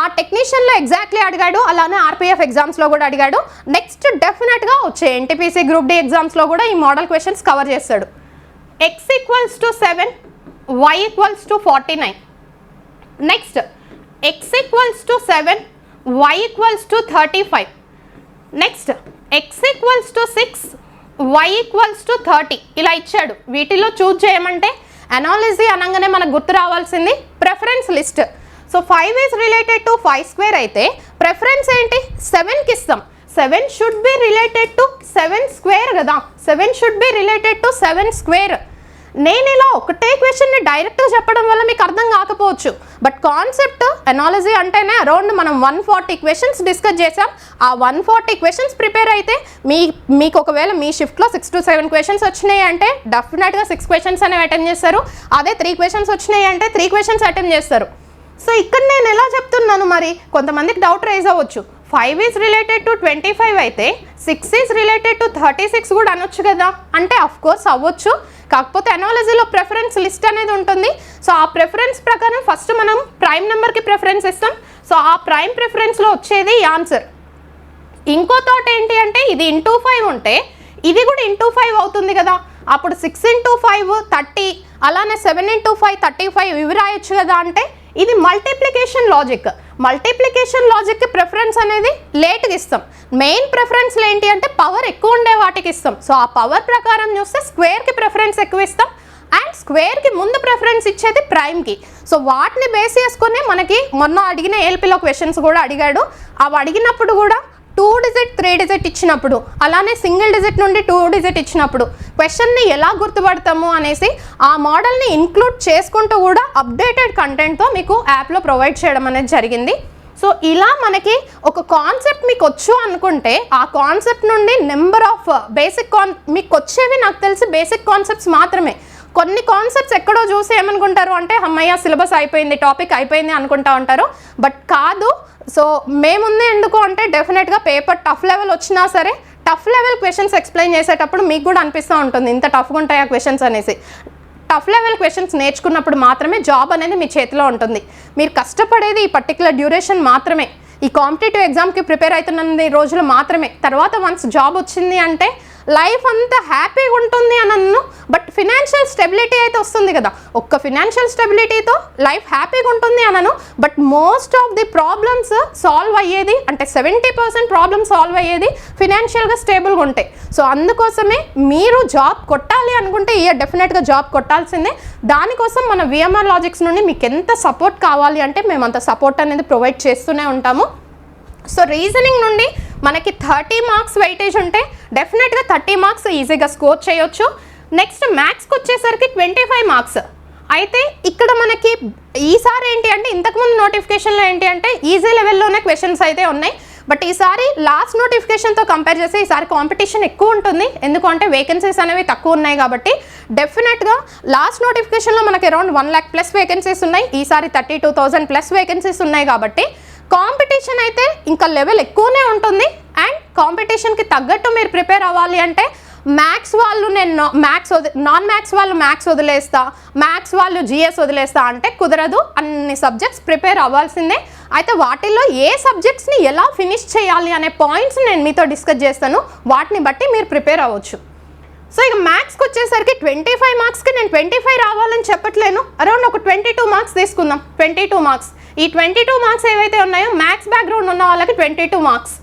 ఆ టెక్నీషియన్లో ఎగ్జాక్ట్లీ అడిగాడు. అలానే ఆర్పిఎఫ్ ఎగ్జామ్స్లో కూడా అడిగాడు. నెక్స్ట్ డెఫినెట్గా వచ్చే ఎన్టీపీసీ గ్రూప్ డి ఎగ్జామ్స్లో కూడా ఈ మోడల్ క్వశ్చన్స్ కవర్ చేస్తాడు. X equals to 7, Y equals to 49. Next X equals to 7, Y equals to 35. Next X equals to 6, Y equals to 30. ఇలా ఇచ్చాడు. వీటిలో చూజ్ చేయమంటే అనాలిజీ అనగానే మనకు గుర్తు రావాల్సింది preference list. So 5 is related to 5 square అయితే ప్రెఫరెన్స్ ఏంటి 7కి ఇస్తాం. 7 should be related to 7 square కదా, 7 should be related to 7 square. నేను ఇలా ఒకటే క్వశ్చన్ని డైరెక్ట్గా చెప్పడం వల్ల మీకు అర్థం కాకపోవచ్చు, బట్ కాన్సెప్ట్ అనాలజీ అంటేనే అరౌండ్ మనం 140 క్వశ్చన్స్ డిస్కస్ చేసాం. ఆ 140 క్వశ్చన్స్ ప్రిపేర్ అయితే మీకు ఒకవేళ మీ షిఫ్ట్లో 6 to 7 క్వశ్చన్స్ వచ్చినాయి అంటే డెఫినెట్గా 6 క్వశ్చన్స్ అనేవి అటెండ్ చేస్తారు. అదే 3 క్వశ్చన్స్ వచ్చినాయి అంటే 3 క్వశ్చన్స్ అటెండ్ చేస్తారు. సో ఇక్కడ నేను ఎలా చెప్తున్నాను, మరి కొంతమందికి డౌట్ రైజ్ అవ్వచ్చు. 5 ఈజ్ రిలేటెడ్ టు 25 అయితే 6 ఈజ్ రిలేటెడ్ టు 36 కూడా అనొచ్చు కదా అంటే అఫ్కోర్స్ అవ్వచ్చు. కాకపోతే అనాలజీలో ప్రెఫరెన్స్ లిస్ట్ అనేది ఉంటుంది. సో ఆ ప్రెఫరెన్స్ ప్రకారం ఫస్ట్ మనం ప్రైమ్ నెంబర్కి ప్రిఫరెన్స్ ఇస్తాం. సో ఆ ప్రైమ్ ప్రిఫరెన్స్లో వచ్చేది ఆన్సర్. ఇంకో థాట్ ఏంటి అంటే ఇది ఇంటూ 5 ఉంటే ఇది కూడా ఇంటూ 5 అవుతుంది కదా, అప్పుడు 6 into 5 30, అలానే 7 into 5 35 ఇవి రాయొచ్చు కదా. అంటే ఇది మల్టిప్లికేషన్ లాజిక్. మల్టిప్లికేషన్ లాజిక్కి ప్రిఫరెన్స్ అనేది లేట్గా ఇస్తాం. మెయిన్ ప్రిఫరెన్స్లు ఏంటి అంటే పవర్ ఎక్కువ ఉండే వాటికి ఇస్తాం. సో ఆ పవర్ ప్రకారం చూస్తే స్క్వేర్కి ప్రిఫరెన్స్ ఎక్కువ ఇస్తాం అండ్ స్క్వేర్కి ముందు ప్రిఫరెన్స్ ఇచ్చేది ప్రైమ్కి. సో వాటిని బేస్ చేసుకుని మనకి మొన్న అడిగిన ఏఎల్పిలో క్వశ్చన్స్ కూడా అడిగాడు. అవి అడిగినప్పుడు కూడా 2 digit 3 digit ఇచ్చినప్పుడు, అలానే సింగిల్ డిజిట్ నుండి 2 digit ఇచ్చినప్పుడు క్వశ్చన్ని ఎలా గుర్తుపడతాము అనేసి ఆ మోడల్ని ఇంక్లూడ్ చేసుకుంటూ కూడా అప్డేటెడ్ కంటెంట్తో మీకు యాప్లో ప్రొవైడ్ చేయడం అనేది జరిగింది. సో ఇలా మనకి ఒక కాన్సెప్ట్ మీకు వచ్చు అనుకుంటే ఆ కాన్సెప్ట్ నుండి నెంబర్ ఆఫ్ బేసిక్ మీకు వచ్చేవి నాకు తెలిసి బేసిక్ కాన్సెప్ట్స్ మాత్రమే. కొన్ని కాన్సెప్ట్స్ ఎక్కడో చూసి ఏమనుకుంటారు అంటే అమ్మయ్య సిలబస్ అయిపోయింది, టాపిక్ అయిపోయింది అనుకుంటా ఉంటారు. బట్ కాదు. సో మేముంది ఎందుకు అంటే డెఫినెట్గా పేపర్ టఫ్ లెవెల్ వచ్చినా సరే టఫ్ లెవెల్ క్వశ్చన్స్ ఎక్స్ప్లెయిన్ చేసేటప్పుడు మీకు కూడా అనిపిస్తూ ఉంటుంది ఇంత టఫ్గా ఉంటాయి ఆ క్వశ్చన్స్ అనేసి. టఫ్ లెవెల్ క్వశ్చన్స్ నేర్చుకున్నప్పుడు మాత్రమే జాబ్ అనేది మీ చేతిలో ఉంటుంది. మీరు కష్టపడేది ఈ పర్టికులర్ డ్యూరేషన్ మాత్రమే, ఈ కాంపిటేటివ్ ఎగ్జామ్కి ప్రిపేర్ అవుతున్న రోజులు మాత్రమే. తర్వాత వన్స్ జాబ్ వచ్చింది అంటే లైఫ్ అంతా హ్యాపీగా ఉంటుంది అని అన్ను. బట్ ఫినాన్షియల్ స్టెబిలిటీ అయితే వస్తుంది కదా, ఒక్క ఫినాన్షియల్ స్టెబిలిటీతో లైఫ్ హ్యాపీగా ఉంటుంది అనను. But most of the problems solve అయ్యేది అంటే 70% ప్రాబ్లమ్ సాల్వ్ అయ్యేది ఫినాన్షియల్గా స్టేబుల్గా ఉంటాయి. సో అందుకోసమే మీరు జాబ్ కొట్టాలి అనుకుంటే ఇయర్ డెఫినెట్గా జాబ్ కొట్టాల్సిందే. దానికోసం మన విఎంఆర్ లాజిక్స్ నుండి మీకు ఎంత సపోర్ట్ కావాలి అంటే మేము అంత సపోర్ట్ అనేది ప్రొవైడ్ చేస్తూనే ఉంటాము. సో రీజనింగ్ నుండి మనకి 30 మార్క్స్ వెయిటేజ్ ఉంటే డెఫినెట్గా 30 మార్క్స్ ఈజీగా స్కోర్ చేయొచ్చు. నెక్స్ట్ మ్యాథ్స్కి వచ్చేసరికి 25 మార్క్స్. అయితే ఇక్కడ మనకి ఈసారి ఏంటి అంటే ఇంతకుముందు నోటిఫికేషన్లో ఏంటి అంటే ఈజీ లెవెల్లోనే క్వశ్చన్స్ అయితే ఉన్నాయి. బట్ ఈసారి లాస్ట్ నోటిఫికేషన్తో కంపేర్ చేస్తే ఈసారి కాంపిటీషన్ ఎక్కువ ఉంటుంది, ఎందుకంటే వేకెన్సీస్ అనేవి తక్కువ ఉన్నాయి కాబట్టి. డెఫినెట్గా లాస్ట్ నోటిఫికేషన్లో మనకి అరౌండ్ 1 lakh ప్లస్ వేకెన్సీస్ ఉన్నాయి, ఈసారి 32,000 ప్లస్ వేకెన్సీస్ ఉన్నాయి కాబట్టి కాంపిటీషన్ అయితే ఇంకా లెవెల్ ఎక్కువనే ఉంటుంది. అండ్ కాంపిటీషన్కి తగ్గట్టు మీరు ప్రిపేర్ అవ్వాలి అంటే మ్యాథ్స్ వాళ్ళు నేను నాన్ మ్యాథ్స్ వాళ్ళు మ్యాథ్స్ వదిలేస్తా, మ్యాథ్స్ వాళ్ళు జిఎస్ వదిలేస్తా అంటే కుదరదు. అన్ని సబ్జెక్ట్స్ ప్రిపేర్ అవ్వాల్సిందే. అయితే వాటిల్లో ఏ సబ్జెక్ట్స్ని ఎలా ఫినిష్ చేయాలి అనే పాయింట్స్ నేను మీతో డిస్కస్ చేస్తాను, వాటిని బట్టి మీరు ప్రిపేర్ అవ్వచ్చు. సో ఇక మ్యాథ్స్కి వచ్చేసరికి 25 మార్క్స్కి నేను 25 రావాలని చెప్పట్లేను, అరౌండ్ ఒక 22 మార్క్స్ తీసుకుందాం. 22 మార్క్స్, ఈ 22 మార్క్స్ ఏవైతే ఉన్నాయో మ్యాథ్స్ బ్యాక్గ్రౌండ్ ఉన్న వాళ్ళకి 22 మార్క్స్.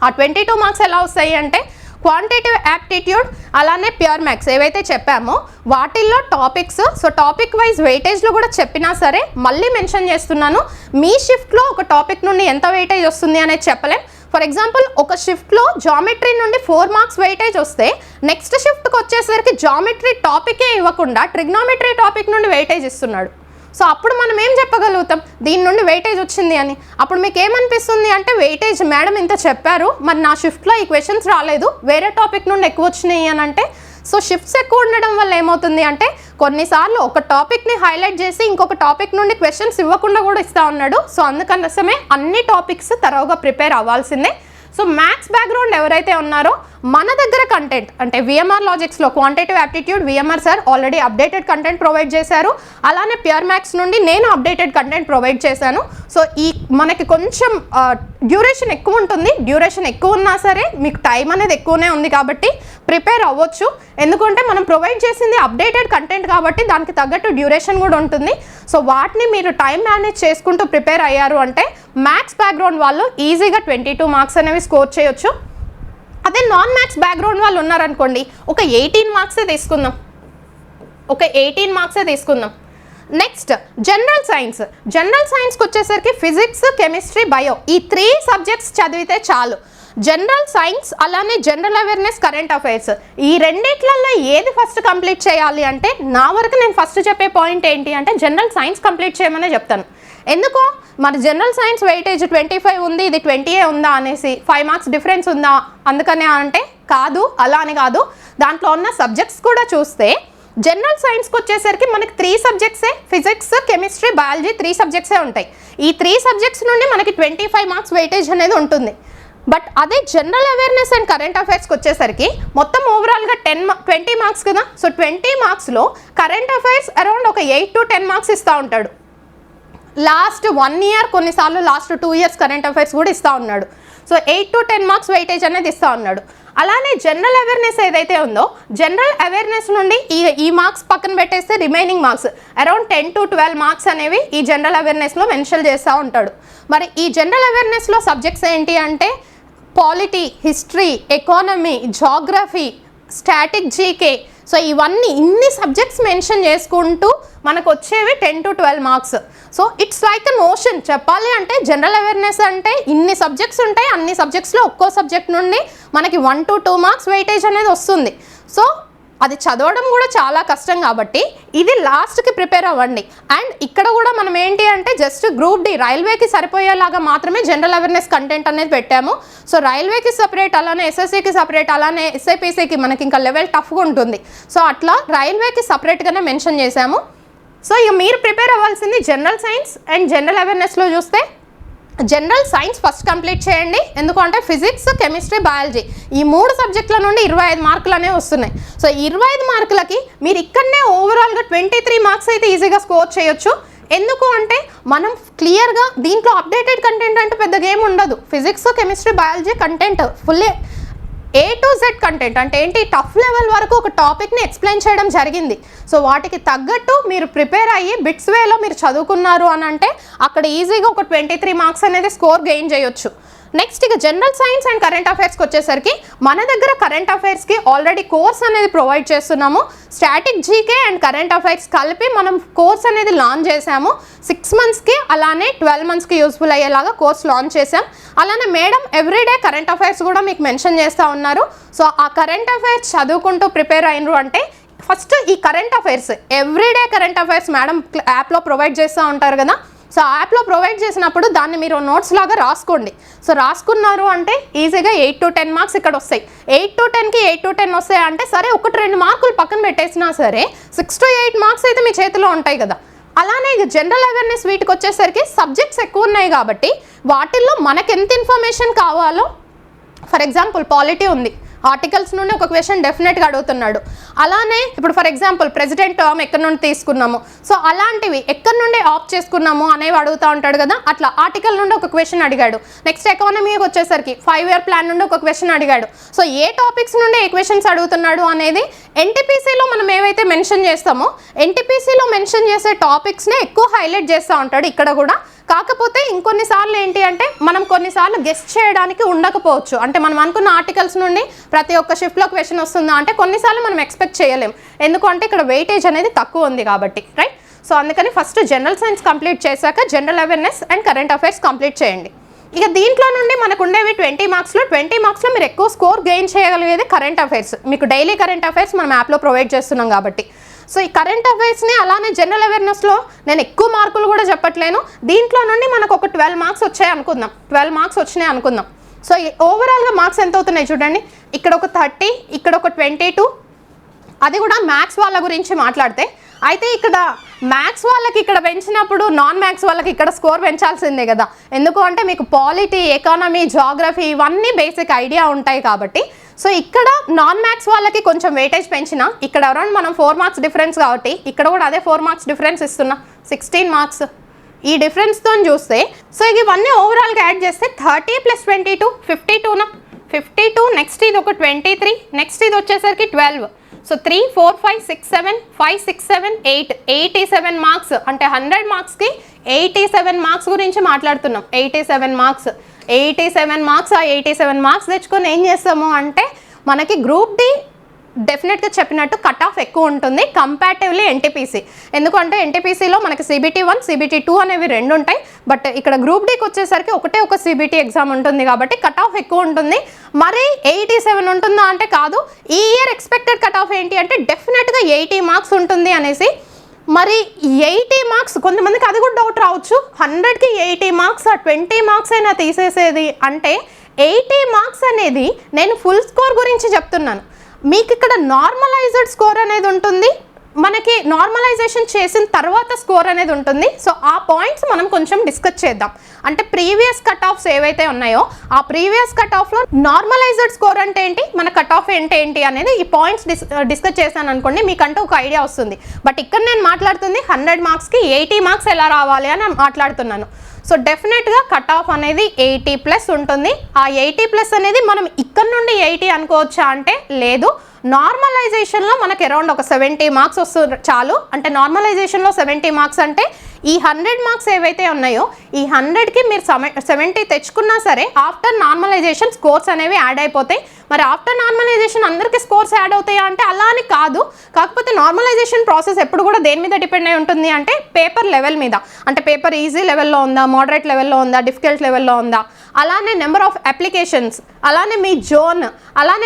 ఆ 22 మార్క్స్ ఎలా వస్తాయి అంటే క్వాంటిటివ్ యాప్టిట్యూడ్ అలానే ప్యూర్ మ్యాథ్స్ ఏవైతే చెప్పామో వాటిల్లో టాపిక్స్. సో టాపిక్ వైజ్ వెయిటేజ్లో కూడా చెప్పినా సరే మళ్ళీ మెన్షన్ చేస్తున్నాను, మీ షిఫ్ట్లో ఒక టాపిక్ నుండి ఎంత వెయిటేజ్ వస్తుంది అనేది చెప్పలేం. ఫర్ ఎగ్జాంపుల్ ఒక షిఫ్ట్లో జామెట్రీ నుండి 4 మార్క్స్ వెయిటేజ్ వస్తే నెక్స్ట్ షిఫ్ట్కి వచ్చేసరికి జామెట్రీ టాపికే ఇవ్వకుండా ట్రిగ్నోమెట్రీ టాపిక్ నుండి వెయిటేజ్ ఇస్తున్నాడు. సో అప్పుడు మనం ఏం చెప్పగలుగుతాం, దీని నుండి వెయిటేజ్ వచ్చింది అని. అప్పుడు మీకు ఏమనిపిస్తుంది అంటే వెయిటేజ్ మేడం ఇంత చెప్పారు, మరి నా షిఫ్ట్లో ఈ క్వశ్చన్స్ రాలేదు, వేరే టాపిక్ నుండి ఎక్కువ వచ్చినాయి అని అంటే. సో షిఫ్ట్స్ ఎక్కువ ఉండడం వల్ల ఏమవుతుంది అంటే కొన్నిసార్లు ఒక టాపిక్ని హైలైట్ చేసి ఇంకొక టాపిక్ నుండి క్వశ్చన్స్ ఇవ్వకుండా కూడా ఇస్తూ ఉన్నాడు. సో అందుకనిసమే అన్ని టాపిక్స్ తరోగా ప్రిపేర్ అవ్వాల్సిందే. సో మ్యాథ్స్ బ్యాక్గ్రౌండ్ ఎవరైతే ఉన్నారో మన దగ్గర కంటెంట్ అంటే విఎంఆర్ లాజిక్స్లో quantitative aptitude VMR sir already updated content provide చేశారు, అలానే ప్యూర్ మ్యాథ్స్ నుండి నేను అప్డేటెడ్ కంటెంట్ ప్రొవైడ్ చేశాను. సో ఈ మనకి కొంచెం డ్యూరేషన్ ఎక్కువ ఉంటుంది, డ్యూరేషన్ ఎక్కువ ఉన్నా సరే మీకు టైం అనేది ఎక్కువనే ఉంది కాబట్టి ప్రిపేర్ అవ్వచ్చు. ఎందుకంటే మనం ప్రొవైడ్ చేసింది అప్డేటెడ్ కంటెంట్ కాబట్టి దానికి తగ్గట్టు డ్యూరేషన్ కూడా ఉంటుంది. సో వాటిని మీరు టైం మేనేజ్ చేసుకుంటూ ప్రిపేర్ అయ్యారు అంటే మ్యాథ్స్ బ్యాక్గ్రౌండ్ వాళ్ళు ఈజీగా 22 మార్క్స్ అనేవి స్కోర్ చేయొచ్చు. అదే నాన్ మ్యాథ్స్ బ్యాక్గ్రౌండ్ వాళ్ళు ఉన్నారనుకోండి ఒక 18 మార్క్సే తీసుకుందాం, ఒక 18 మార్క్సే తీసుకుందాం. Next general science. జనరల్ సైన్స్కి వచ్చేసరికి ఫిజిక్స్, కెమిస్ట్రీ, బయో ఈ 3 సబ్జెక్ట్స్ చదివితే చాలు. జనరల్ సైన్స్ అలానే జనరల్ అవేర్నెస్, కరెంట్ అఫైర్స్ ఈ రెండిట్లలో ఏది ఫస్ట్ కంప్లీట్ చేయాలి అంటే నా వరకు నేను ఫస్ట్ చెప్పే పాయింట్ ఏంటి అంటే జనరల్ సైన్స్ కంప్లీట్ చేయమనే చెప్తాను. ఎందుకో మరి జనరల్ సైన్స్ వెయిటేజ్ 25 ఉంది, ఇది 20 ఉందా అనేసి 5 మార్క్స్ డిఫరెన్స్ ఉందా అందుకనే అంటే కాదు, అలా అని కాదు. దాంట్లో ఉన్న సబ్జెక్ట్స్ కూడా చూస్తే జనరల్ సైన్స్కి వచ్చేసరికి మనకి 3 సబ్జెక్ట్సే, ఫిజిక్స్, కెమిస్ట్రీ, బయాలజీ 3 సబ్జెక్ట్సే ఉంటాయి. ఈ 3 సబ్జెక్ట్స్ నుండి మనకి 25 మార్క్స్ వెయిటేజ్ అనేది ఉంటుంది. బట్ అదే జనరల్ అవేర్నెస్ అండ్ కరెంట్ అఫైర్స్కి వచ్చేసరికి మొత్తం ఓవరాల్గా 20 మార్క్స్ కదా. సో 20 మార్క్స్లో కరెంట్ అఫైర్స్ అరౌండ్ ఒక 8 to 10 మార్క్స్ ఇస్తూ ఉంటాడు. లాస్ట్ 1 year కొన్నిసార్లు లాస్ట్ 2 years కరెంట్ అఫైర్స్ కూడా ఇస్తూ ఉన్నాడు. సో 8 to 10 మార్క్స్ వెయిటేజ్ అనేది ఇస్తూ ఉన్నాడు. అలానే జనరల్ అవేర్నెస్ ఏదైతే ఉందో జనరల్ అవేర్నెస్ నుండి ఈ మార్క్స్ పక్కన పెట్టేస్తే remaining marks around 10 to 12 marks అనేవి ఈ జనరల్ అవేర్నెస్లో మెన్షన్ చేస్తూ ఉంటాడు. మరి ఈ జనరల్ అవేర్నెస్లో సబ్జెక్ట్స్ ఏంటి అంటే polity, history, economy, geography, static, GK. So ఇవన్నీ ఇన్ని సబ్జెక్ట్స్ మెన్షన్ చేసుకుంటూ మనకు వచ్చేవి 10 to 12 marks. So it's like an ocean. చెప్పాలి అంటే జనరల్ అవేర్నెస్ అంటే ఇన్ని సబ్జెక్ట్స్ ఉంటాయి, అన్ని సబ్జెక్ట్స్లో ఒక్కో సబ్జెక్ట్ నుండి మనకి 1 to 2 మార్క్స్ వెయిటేజ్ అనేది వస్తుంది. సో అది చదవడం కూడా చాలా కష్టం కాబట్టి ఇది లాస్ట్కి ప్రిపేర్ అవ్వండి. అండ్ ఇక్కడ కూడా మనం ఏంటి అంటే జస్ట్ గ్రూప్ డి రైల్వేకి సరిపోయేలాగా మాత్రమే జనరల్ అవేర్నెస్ కంటెంట్ అనేది పెట్టాము. సో రైల్వేకి సపరేట్, అలానే ఎస్ఎస్సికి సపరేట్, అలానే ఎస్ఐపిసికి మనకి ఇంకా లెవెల్ టఫ్గా ఉంటుంది. సో అట్లా రైల్వేకి సపరేట్గానే మెన్షన్ చేశాము. సో ఇక మీరు ప్రిపేర్ అవ్వాల్సింది జనరల్ సైన్స్ అండ్ జనరల్ అవేర్నెస్లో చూస్తే జనరల్ సైన్స్ ఫస్ట్ కంప్లీట్ చేయండి. ఎందుకంటే ఫిజిక్స్, కెమిస్ట్రీ, బయాలజీ ఈ 3 సబ్జెక్టుల నుండి 25 మార్కులు అనేవి వస్తున్నాయి. సో 25 మార్కులకి మీరు ఇక్కడనే ఓవరాల్గా 23 మార్క్స్ అయితే ఈజీగా స్కోర్ చేయొచ్చు. ఎందుకు అంటే మనం క్లియర్గా దీంట్లో అప్డేటెడ్ కంటెంట్ అంటే పెద్ద గేమ్ ఉండదు. Physics, chemistry, biology content fully A to Z content అంటే ఏంటి టఫ్ లెవెల్ వరకు ఒక టాపిక్ని ఎక్స్ప్లెయిన్ చేయడం జరిగింది. సో వాటికి తగ్గట్టు మీరు ప్రిపేర్ అయ్యి బిట్స్ వేలో మీరు చదువుకున్నారు అని అంటే అక్కడ ఈజీగా ఒక 23 మార్క్స్ అనేది స్కోర్ గెయిన్ చేయొచ్చు. నెక్స్ట్ ఇక జనరల్ సైన్స్ అండ్ కరెంట్ అఫైర్స్కి వచ్చేసరికి మన దగ్గర కరెంట్ అఫైర్స్కి ఆల్రెడీ కోర్స్ అనేది ప్రొవైడ్ చేస్తున్నాము. Static, GK and current affairs కలిపి మనం కోర్స్ అనేది లాంచ్ చేసాము. 6 monthsకి అలానే 12 monthsకి యూస్ఫుల్ అయ్యేలాగా కోర్స్ లాంచ్ చేసాం. అలానే మేడం ఎవ్రీడే కరెంట్ అఫైర్స్ కూడా మీకు మెన్షన్ చేస్తూ ఉన్నారు. సో ఆ కరెంట్ అఫైర్స్ చదువుకుంటూ ప్రిపేర్ అయినరు అంటే ఫస్ట్ ఈ current affairs everyday current affairs madam యాప్లో ప్రొవైడ్ చేస్తూ ఉంటారు కదా. సో యాప్లో ప్రొవైడ్ చేసినప్పుడు దాన్ని మీరు నోట్స్ లాగా రాసుకోండి. సో రాసుకున్నారు అంటే ఈజీగా 8 to 10 మార్క్స్ ఇక్కడ వస్తాయి. 8 to 10కి 8 to 10 వస్తాయి అంటే సరే 1-2 మార్కులు పక్కన పెట్టేసినా సరే 6 to 8 మార్క్స్ అయితే మీ చేతిలో ఉంటాయి కదా. అలానే జనరల్ అవేర్నెస్ వీటికి వచ్చేసరికి సబ్జెక్ట్స్ ఎక్కువ ఉన్నాయి కాబట్టి వాటిల్లో మనకు ఎంత ఇన్ఫర్మేషన్ కావాలో, ఫర్ ఎగ్జాంపుల్ పాలిటీ ఉంది, ఆర్టికల్స్ నుండి ఒక క్వశ్చన్ డెఫినెట్గా అడుగుతున్నాడు. అలానే ఇప్పుడు ఫర్ ఎగ్జాంపుల్ ప్రెసిడెంట్ టర్మ్ ఎక్కడి నుండి తీసుకున్నాము, సో అలాంటివి ఎక్కడి నుండి ఆప్ట్ చేసుకున్నాము అనేవి అడుగుతూ ఉంటాడు కదా. అట్లా ఆర్టికల్ నుండి ఒక క్వశ్చన్ అడిగాడు. నెక్స్ట్ ఎకానమీకి వచ్చేసరికి 5-year ప్లాన్ నుండి ఒక క్వశ్చన్ అడిగాడు. సో ఏ టాపిక్స్ నుండి ఏ క్వశ్చన్స్ అడుగుతున్నాడు అనేది ఎన్టీపీసీలో మనం ఏవైతే మెన్షన్ చేస్తామో ఎన్టీపీసీలో మెన్షన్ చేసే టాపిక్స్నే ఎక్కువ హైలైట్ చేస్తూ ఉంటాడు ఇక్కడ కూడా. కాకపోతే ఇంకొన్నిసార్లు ఏంటి అంటే మనం కొన్నిసార్లు గెస్ట్ చేయడానికి ఉండకపోవచ్చు. అంటే మనం అనుకున్న ఆర్టికల్స్ నుండి ప్రతి ఒక్క షిఫ్ట్లో క్వశ్చన్ వస్తుందా అంటే కొన్నిసార్లు మనం ఎక్స్పెక్ట్ చేయలేం, ఎందుకంటే ఇక్కడ వెయిటేజ్ అనేది తక్కువ ఉంది కాబట్టి, రైట్. సో అందుకని ఫస్ట్ జనరల్ సైన్స్ కంప్లీట్ చేశాక general awareness and current affairs complete చేయండి. ఇక దీంట్లో నుండి మనకు ఉండేవి 20 మార్క్స్లో మీరు ఎక్కువ స్కోర్ గెయిన్ చేయగలిగేది కరెంట్ అఫైర్స్. మీకు డైలీ కరెంట్ అఫైర్స్ మనం యాప్లో ప్రొవైడ్ చేస్తున్నాం కాబట్టి. సో ఈ కరెంట్ అఫైర్స్ని అలానే జనరల్ అవేర్నెస్లో నేను ఎక్కువ మార్కులు కూడా చెప్పట్లేను. దీంట్లో నుండి మనకు ఒక 12 మార్క్స్ వచ్చాయి అనుకుందాం, 12 మార్క్స్ వచ్చినాయి అనుకుందాం. సో ఓవరాల్గా మార్క్స్ ఎంత అవుతున్నాయి చూడండి, ఇక్కడ ఒక 30, ఇక్కడ ఒక 22, అది కూడా మ్యాథ్స్ వాళ్ళ గురించి మాట్లాడితే. అయితే ఇక్కడ మ్యాథ్స్ వాళ్ళకి ఇక్కడ పెంచినప్పుడు నాన్ మ్యాథ్స్ వాళ్ళకి ఇక్కడ స్కోర్ పెంచాల్సిందే కదా, ఎందుకు అంటే మీకు పాలిటీ, ఎకానమీ, జాగ్రఫీ ఇవన్నీ బేసిక్ ఐడియా ఉంటాయి కాబట్టి. సో ఇక్కడ నాన్ మ్యాథ్స్ వాళ్ళకి కొంచెం వెయిటేజ్ పెంచిన, ఇక్కడ అరౌండ్ మనం 4 మార్క్స్ డిఫరెన్స్ కాబట్టి ఇక్కడ కూడా అదే 4 మార్క్స్ డిఫరెన్స్ ఇస్తున్నా, 16 మార్క్స్ ఈ డిఫరెన్స్తో చూస్తే. సో ఇవన్నీ ఓవరాల్గా యాడ్ చేస్తే 30 + 22 52నా, 52 నెక్స్ట్ ఇది ఒక 23, నెక్స్ట్ ఇది వచ్చేసరికి 12. So 3 4 5 6 7 5 6 7 8 87 marks. అంటే 100 మార్క్స్కి 87 మార్క్స్ గురించి మాట్లాడుతున్నాం. 87 మార్క్స్ ఆ 87 మార్క్స్ తెచ్చుకొని ఏం చేస్తాము అంటే మనకి గ్రూప్ డి డెఫినెట్గా చెప్పినట్టు కట్ ఆఫ్ ఎక్కువ ఉంటుంది కంపారిటివ్లీ ఎన్టీపీసీ. ఎందుకంటే ఎన్టీపీసీలో మనకి CBT 1 CBT 2 అనేవి 2 ఉంటాయి. బట్ ఇక్కడ గ్రూప్ డీకి వచ్చేసరికి ఒకటే ఒక CBT ఎగ్జామ్ ఉంటుంది కాబట్టి కట్ ఆఫ్ ఎక్కువ ఉంటుంది. మరి 87 ఉంటుందా అంటే కాదు. ఈ ఇయర్ ఎక్స్పెక్టెడ్ కట్ ఆఫ్ ఏంటి అంటే డెఫినెట్గా 80 మార్క్స్ ఉంటుంది అనేసి. మరి 80 మార్క్స్ కొంతమందికి అది కూడా డౌట్ రావచ్చు, 100కి 80 మార్క్స్ 20 మార్క్స్ అయినా తీసేసేది అంటే 80 మార్క్స్ అనేది నేను ఫుల్ స్కోర్ గురించి చెప్తున్నాను. మీకు ఇక్కడ నార్మలైజ్డ్ స్కోర్ అనేది ఉంటుంది, మనకి నార్మలైజేషన్ చేసిన తర్వాత స్కోర్ అనేది ఉంటుంది. సో ఆ పాయింట్స్ మనం కొంచెం డిస్కస్ చేద్దాం. అంటే ప్రీవియస్ కట్ ఆఫ్స్ ఏవైతే ఉన్నాయో ఆ ప్రీవియస్ కట్ ఆఫ్లో నార్మలైజ్డ్ స్కోర్ అంటే ఏంటి, మన కట్ ఆఫ్ ఏంటి అనేది ఈ పాయింట్స్ డిస్కస్ చేశాను అనుకోండి, మీకంటూ ఒక ఐడియా వస్తుంది. బట్ ఇక్కడ నేను మాట్లాడుతుంది 100 మార్క్స్కి 80 మార్క్స్ ఎలా రావాలి అని మాట్లాడుతున్నాను. సో డెఫినెట్గా కట్ ఆఫ్ అనేది 80+ ఉంటుంది. ఆ 80+ అనేది మనం ఇక్కడ నుండి 80 అనుకోవచ్చా అంటే లేదు, నార్మలైజేషన్లో మనకి అరౌండ్ ఒక 70 మార్క్స్ వస్తుంది చాలు. అంటే నార్మలైజేషన్లో 70 మార్క్స్ అంటే ఈ 100 మార్క్స్ ఏవైతే ఉన్నాయో ఈ 100కి మీరు 70 తెచ్చుకున్నా సరే ఆఫ్టర్ నార్మలైజేషన్ స్కోర్స్ అనేవి యాడ్ అయిపోతాయి. మరి ఆఫ్టర్ నార్మలైజేషన్ అందరికీ స్కోర్స్ యాడ్ అవుతాయా అంటే అలా అని కాదు. కాకపోతే నార్మలైజేషన్ ప్రాసెస్ ఎప్పుడు కూడా దేని మీద డిపెండ్ అయి ఉంటుంది అంటే పేపర్ లెవెల్ మీద. అంటే పేపర్ ఈజీ లెవెల్లో ఉందా, మోడరేట్ లెవెల్లో ఉందా, డిఫికల్ట్ లెవెల్లో ఉందా, అలానే నెంబర్ ఆఫ్ అప్లికేషన్స్, అలానే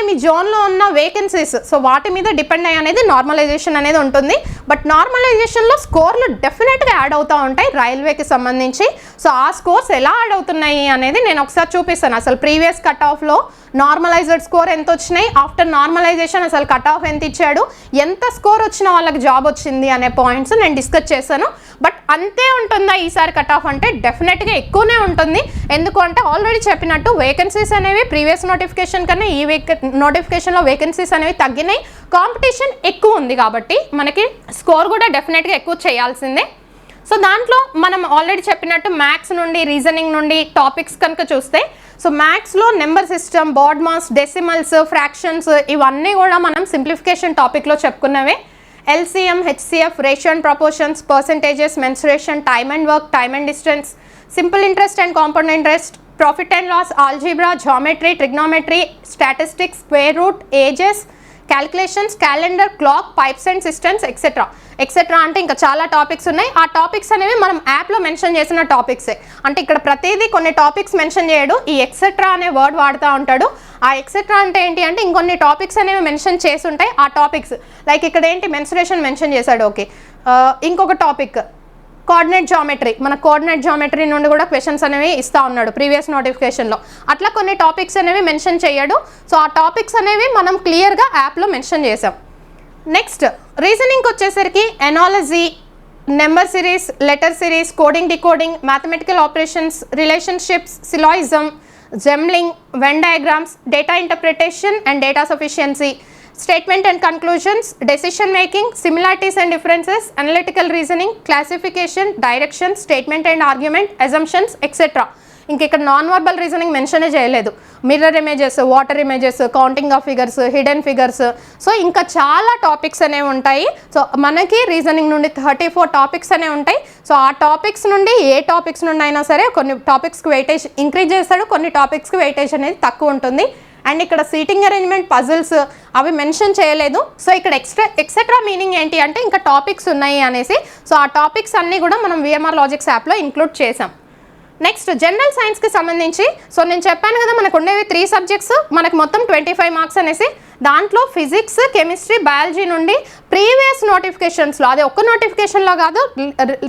మీ జోన్లో ఉన్న వేకెన్సీస్, సో వాటి మీద డిపెండ్ అయ్యి అనేది నార్మలైజేషన్ అనేది ఉంటుంది. బట్ నార్మలైజేషన్లో స్కోర్లు డెఫినెట్గా యాడ్ అవుతూ ఉంటాయి రైల్వేకి సంబంధించి. సో ఆ స్కోర్స్ ఎలా యాడ్ అవుతున్నాయి అనేది నేను ఒకసారి చూపిస్తాను. అసలు ప్రీవియస్ కట్ ఆఫ్లో నార్మలైజ్డ్ స్కోర్ ఎంత వచ్చినాయి, ఆఫ్టర్ నార్మలైజేషన్ అసలు కట్ ఆఫ్ ఎంత ఇచ్చాడు, ఎంత స్కోర్ వచ్చిన వాళ్ళకి జాబ్ వచ్చింది అనే పాయింట్స్ నేను డిస్కస్ చేశాను. బట్ అంతే ఉంటుందా ఈసారి కట్ ఆఫ్ అంటే డెఫినెట్గా ఎక్కువనే ఉంటుంది. ఎందుకు అంటే ఆల్రెడీ చెప్పినట్టు వేకెన్సీస్ అనేవి ప్రీవియస్ నోటిఫికేషన్ కన్నా ఈ నోటిఫికేషన్లో వేకెన్సీస్ అనేవి తగ్గినాయి, కాంపిటీషన్ ఎక్కువ ఉంది కాబట్టి మనకి స్కోర్ కూడా డెఫినెట్గా ఎక్కువ చేయాల్సిందే. సో దాంట్లో మనం ఆల్రెడీ చెప్పినట్టు మ్యాథ్స్ నుండి, రీజనింగ్ నుండి టాపిక్స్ కనుక చూస్తే, సో మ్యాథ్స్లో number system, BODMAS, decimals, fractions ఇవన్నీ కూడా మనం సింప్లిఫికేషన్ టాపిక్లో చెప్పుకున్నవే. LCM, HCF, ratio and proportions, percentages, mensuration, time and work, time and distance, simple interest and compound interest, profit and loss, algebra, geometry, trigonometry, statistics, square root, ages, calculations, calendar, clock, pipes and systems etcetera అంటే ఇంకా చాలా టాపిక్స్ ఉన్నాయి. ఆ టాపిక్స్ అనేవి మనం యాప్లో మెన్షన్ చేసిన టాపిక్సే. అంటే ఇక్కడ ప్రతిదీ కొన్ని టాపిక్స్ మెన్షన్ చేయడు, ఈ ఎక్సెట్రా అనే వర్డ్ వాడుతూ ఉంటాడు. ఆ ఎక్సెట్రా అంటే ఏంటి అంటే ఇంకొన్ని టాపిక్స్ అనేవి మెన్షన్ చేసి ఉంటాయి. ఆ టాపిక్స్ లైక్ ఇక్కడ ఏంటి మెన్సురేషన్ మెన్షన్ చేశాడు, ఓకే. ఇంకొక టాపిక్ కోఆర్డినేట్ జామెట్రీ, మన కోఆర్డినేట్ జామెట్రీ నుండి కూడా క్వశ్చన్స్ అనేవి ఇస్తూ ఉన్నాడు ప్రీవియస్ నోటిఫికేషన్లో. అట్లా కొన్ని టాపిక్స్ అనేవి మెన్షన్ చేయడు. సో ఆ టాపిక్స్ అనేవి మనం క్లియర్గా యాప్లో మెన్షన్ చేసాం. నెక్స్ట్ రీజనింగ్కి వచ్చేసరికి analogy, number series, letter series, coding decoding, mathematical operations, relationships, syllogism, జెమ్లింగ్, Venn diagrams, data interpretation and data sufficiency, statement and conclusions, decision making, similarities and differences, analytical reasoning, classification, direction, statement and argument, assumptions, etc. ఇక్కడ నాన్ వర్బల్ రీజనింగ్ మెన్షన్ చేయలేదు. Mirror images, water images, counting of figures, hidden figures, so ఇంకా చాలా టాపిక్స్ అనేవి ఉంటాయి. సో మనకి రీజనింగ్ నుండి 34 టాపిక్స్ అనేవి ఉంటాయి. సో ఆ టాపిక్స్ నుండి ఏ టాపిక్స్ నుండి అయినా సరే కొన్ని టాపిక్స్కి వెయిటేజ్ ఇంక్రీజ్ చేస్తాడు, కొన్ని టాపిక్స్కి వెయిటేజ్ అనేది తక్కువ ఉంటుంది. అండ్ ఇక్కడ సీటింగ్ అరేంజ్మెంట్, పజిల్స్ అవి మెన్షన్ చేయలేదు. సో ఇక్కడ ఎక్సెట్రా మీనింగ్ ఏంటి అంటే ఇంకా టాపిక్స్ ఉన్నాయి అనేసి. సో ఆ టాపిక్స్ అన్నీ కూడా మనం విఎంఆర్ లాజిక్స్ యాప్లో ఇంక్లూడ్ చేసాం. నెక్స్ట్ జనరల్ సైన్స్కి సంబంధించి, సో నేను చెప్పాను కదా మనకు ఉండేవి 3 సబ్జెక్ట్స్, మనకు మొత్తం 25 మార్క్స్ అనేసి. దాంట్లో ఫిజిక్స్, కెమిస్ట్రీ, బయాలజీ నుండి ప్రీవియస్ నోటిఫికేషన్స్లో, అది ఒక్క నోటిఫికేషన్లో కాదు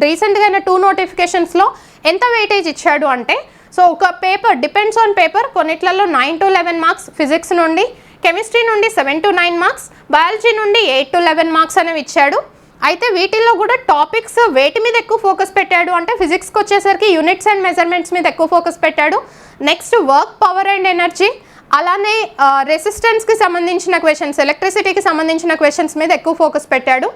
రీసెంట్గా అయిన 2 నోటిఫికేషన్స్లో ఎంత వెయిటేజ్ ఇచ్చాడు అంటే, సో ఒక పేపర్ డిపెండ్స్ ఆన్ పేపర్, కొన్నిట్లలో 9 to 11 మార్క్స్ ఫిజిక్స్ నుండి, కెమిస్ట్రీ నుండి 7 to 9 మార్క్స్, బయాలజీ నుండి 8 to 11 మార్క్స్ అనేవి ఇచ్చాడు. అయితే వీటిల్లో కూడా టాపిక్స్ వేటి మీద ఎక్కువ ఫోకస్ పెట్టాడు అంటే ఫిజిక్స్కి వచ్చేసరికి యూనిట్స్ అండ్ మెజర్మెంట్స్ మీద ఎక్కువ ఫోకస్ పెట్టాడు. Next work, power and energy, అలానే రెసిస్టెన్స్కి సంబంధించిన క్వశ్చన్స్, ఎలక్ట్రిసిటీకి సంబంధించిన క్వశ్చన్స్ మీద ఎక్కువ ఫోకస్ పెట్టాడు.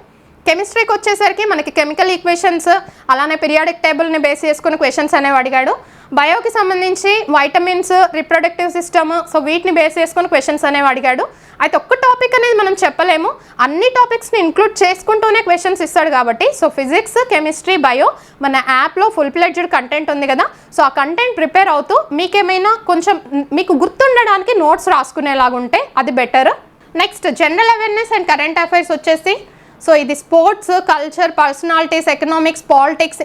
కెమిస్ట్రీకి వచ్చేసరికి మనకి కెమికల్ ఈక్వేషన్స్, అలానే పీరియాడిక్ టేబుల్ని బేస్ చేసుకుని క్వశ్చన్స్ అనేవి అడిగాడు. బయోకి సంబంధించి వైటమిన్స్, రిప్రొడక్టివ్ సిస్టమ్, సో వీటిని బేస్ చేసుకుని క్వశ్చన్స్ అనేవి అడిగాడు. అయితే ఒక్క టాపిక్ అనేది మనం చెప్పలేము, అన్ని టాపిక్స్ని ఇంక్లూడ్ చేసుకుంటూనే క్వశ్చన్స్ ఇస్తాడు కాబట్టి. సో ఫిజిక్స్, కెమిస్ట్రీ, బయో మన యాప్లో ఫుల్ ఫ్లెడ్జ్డ్ కంటెంట్ ఉంది కదా, సో ఆ కంటెంట్ ప్రిపేర్ అవుతూ మీకేమైనా కొంచెం మీకు గుర్తుండడానికి నోట్స్ రాసుకునేలాగుంటే అది better. Next general awareness and current affairs వచ్చేసి, సో ఇది sports, culture, personalities, economics, politics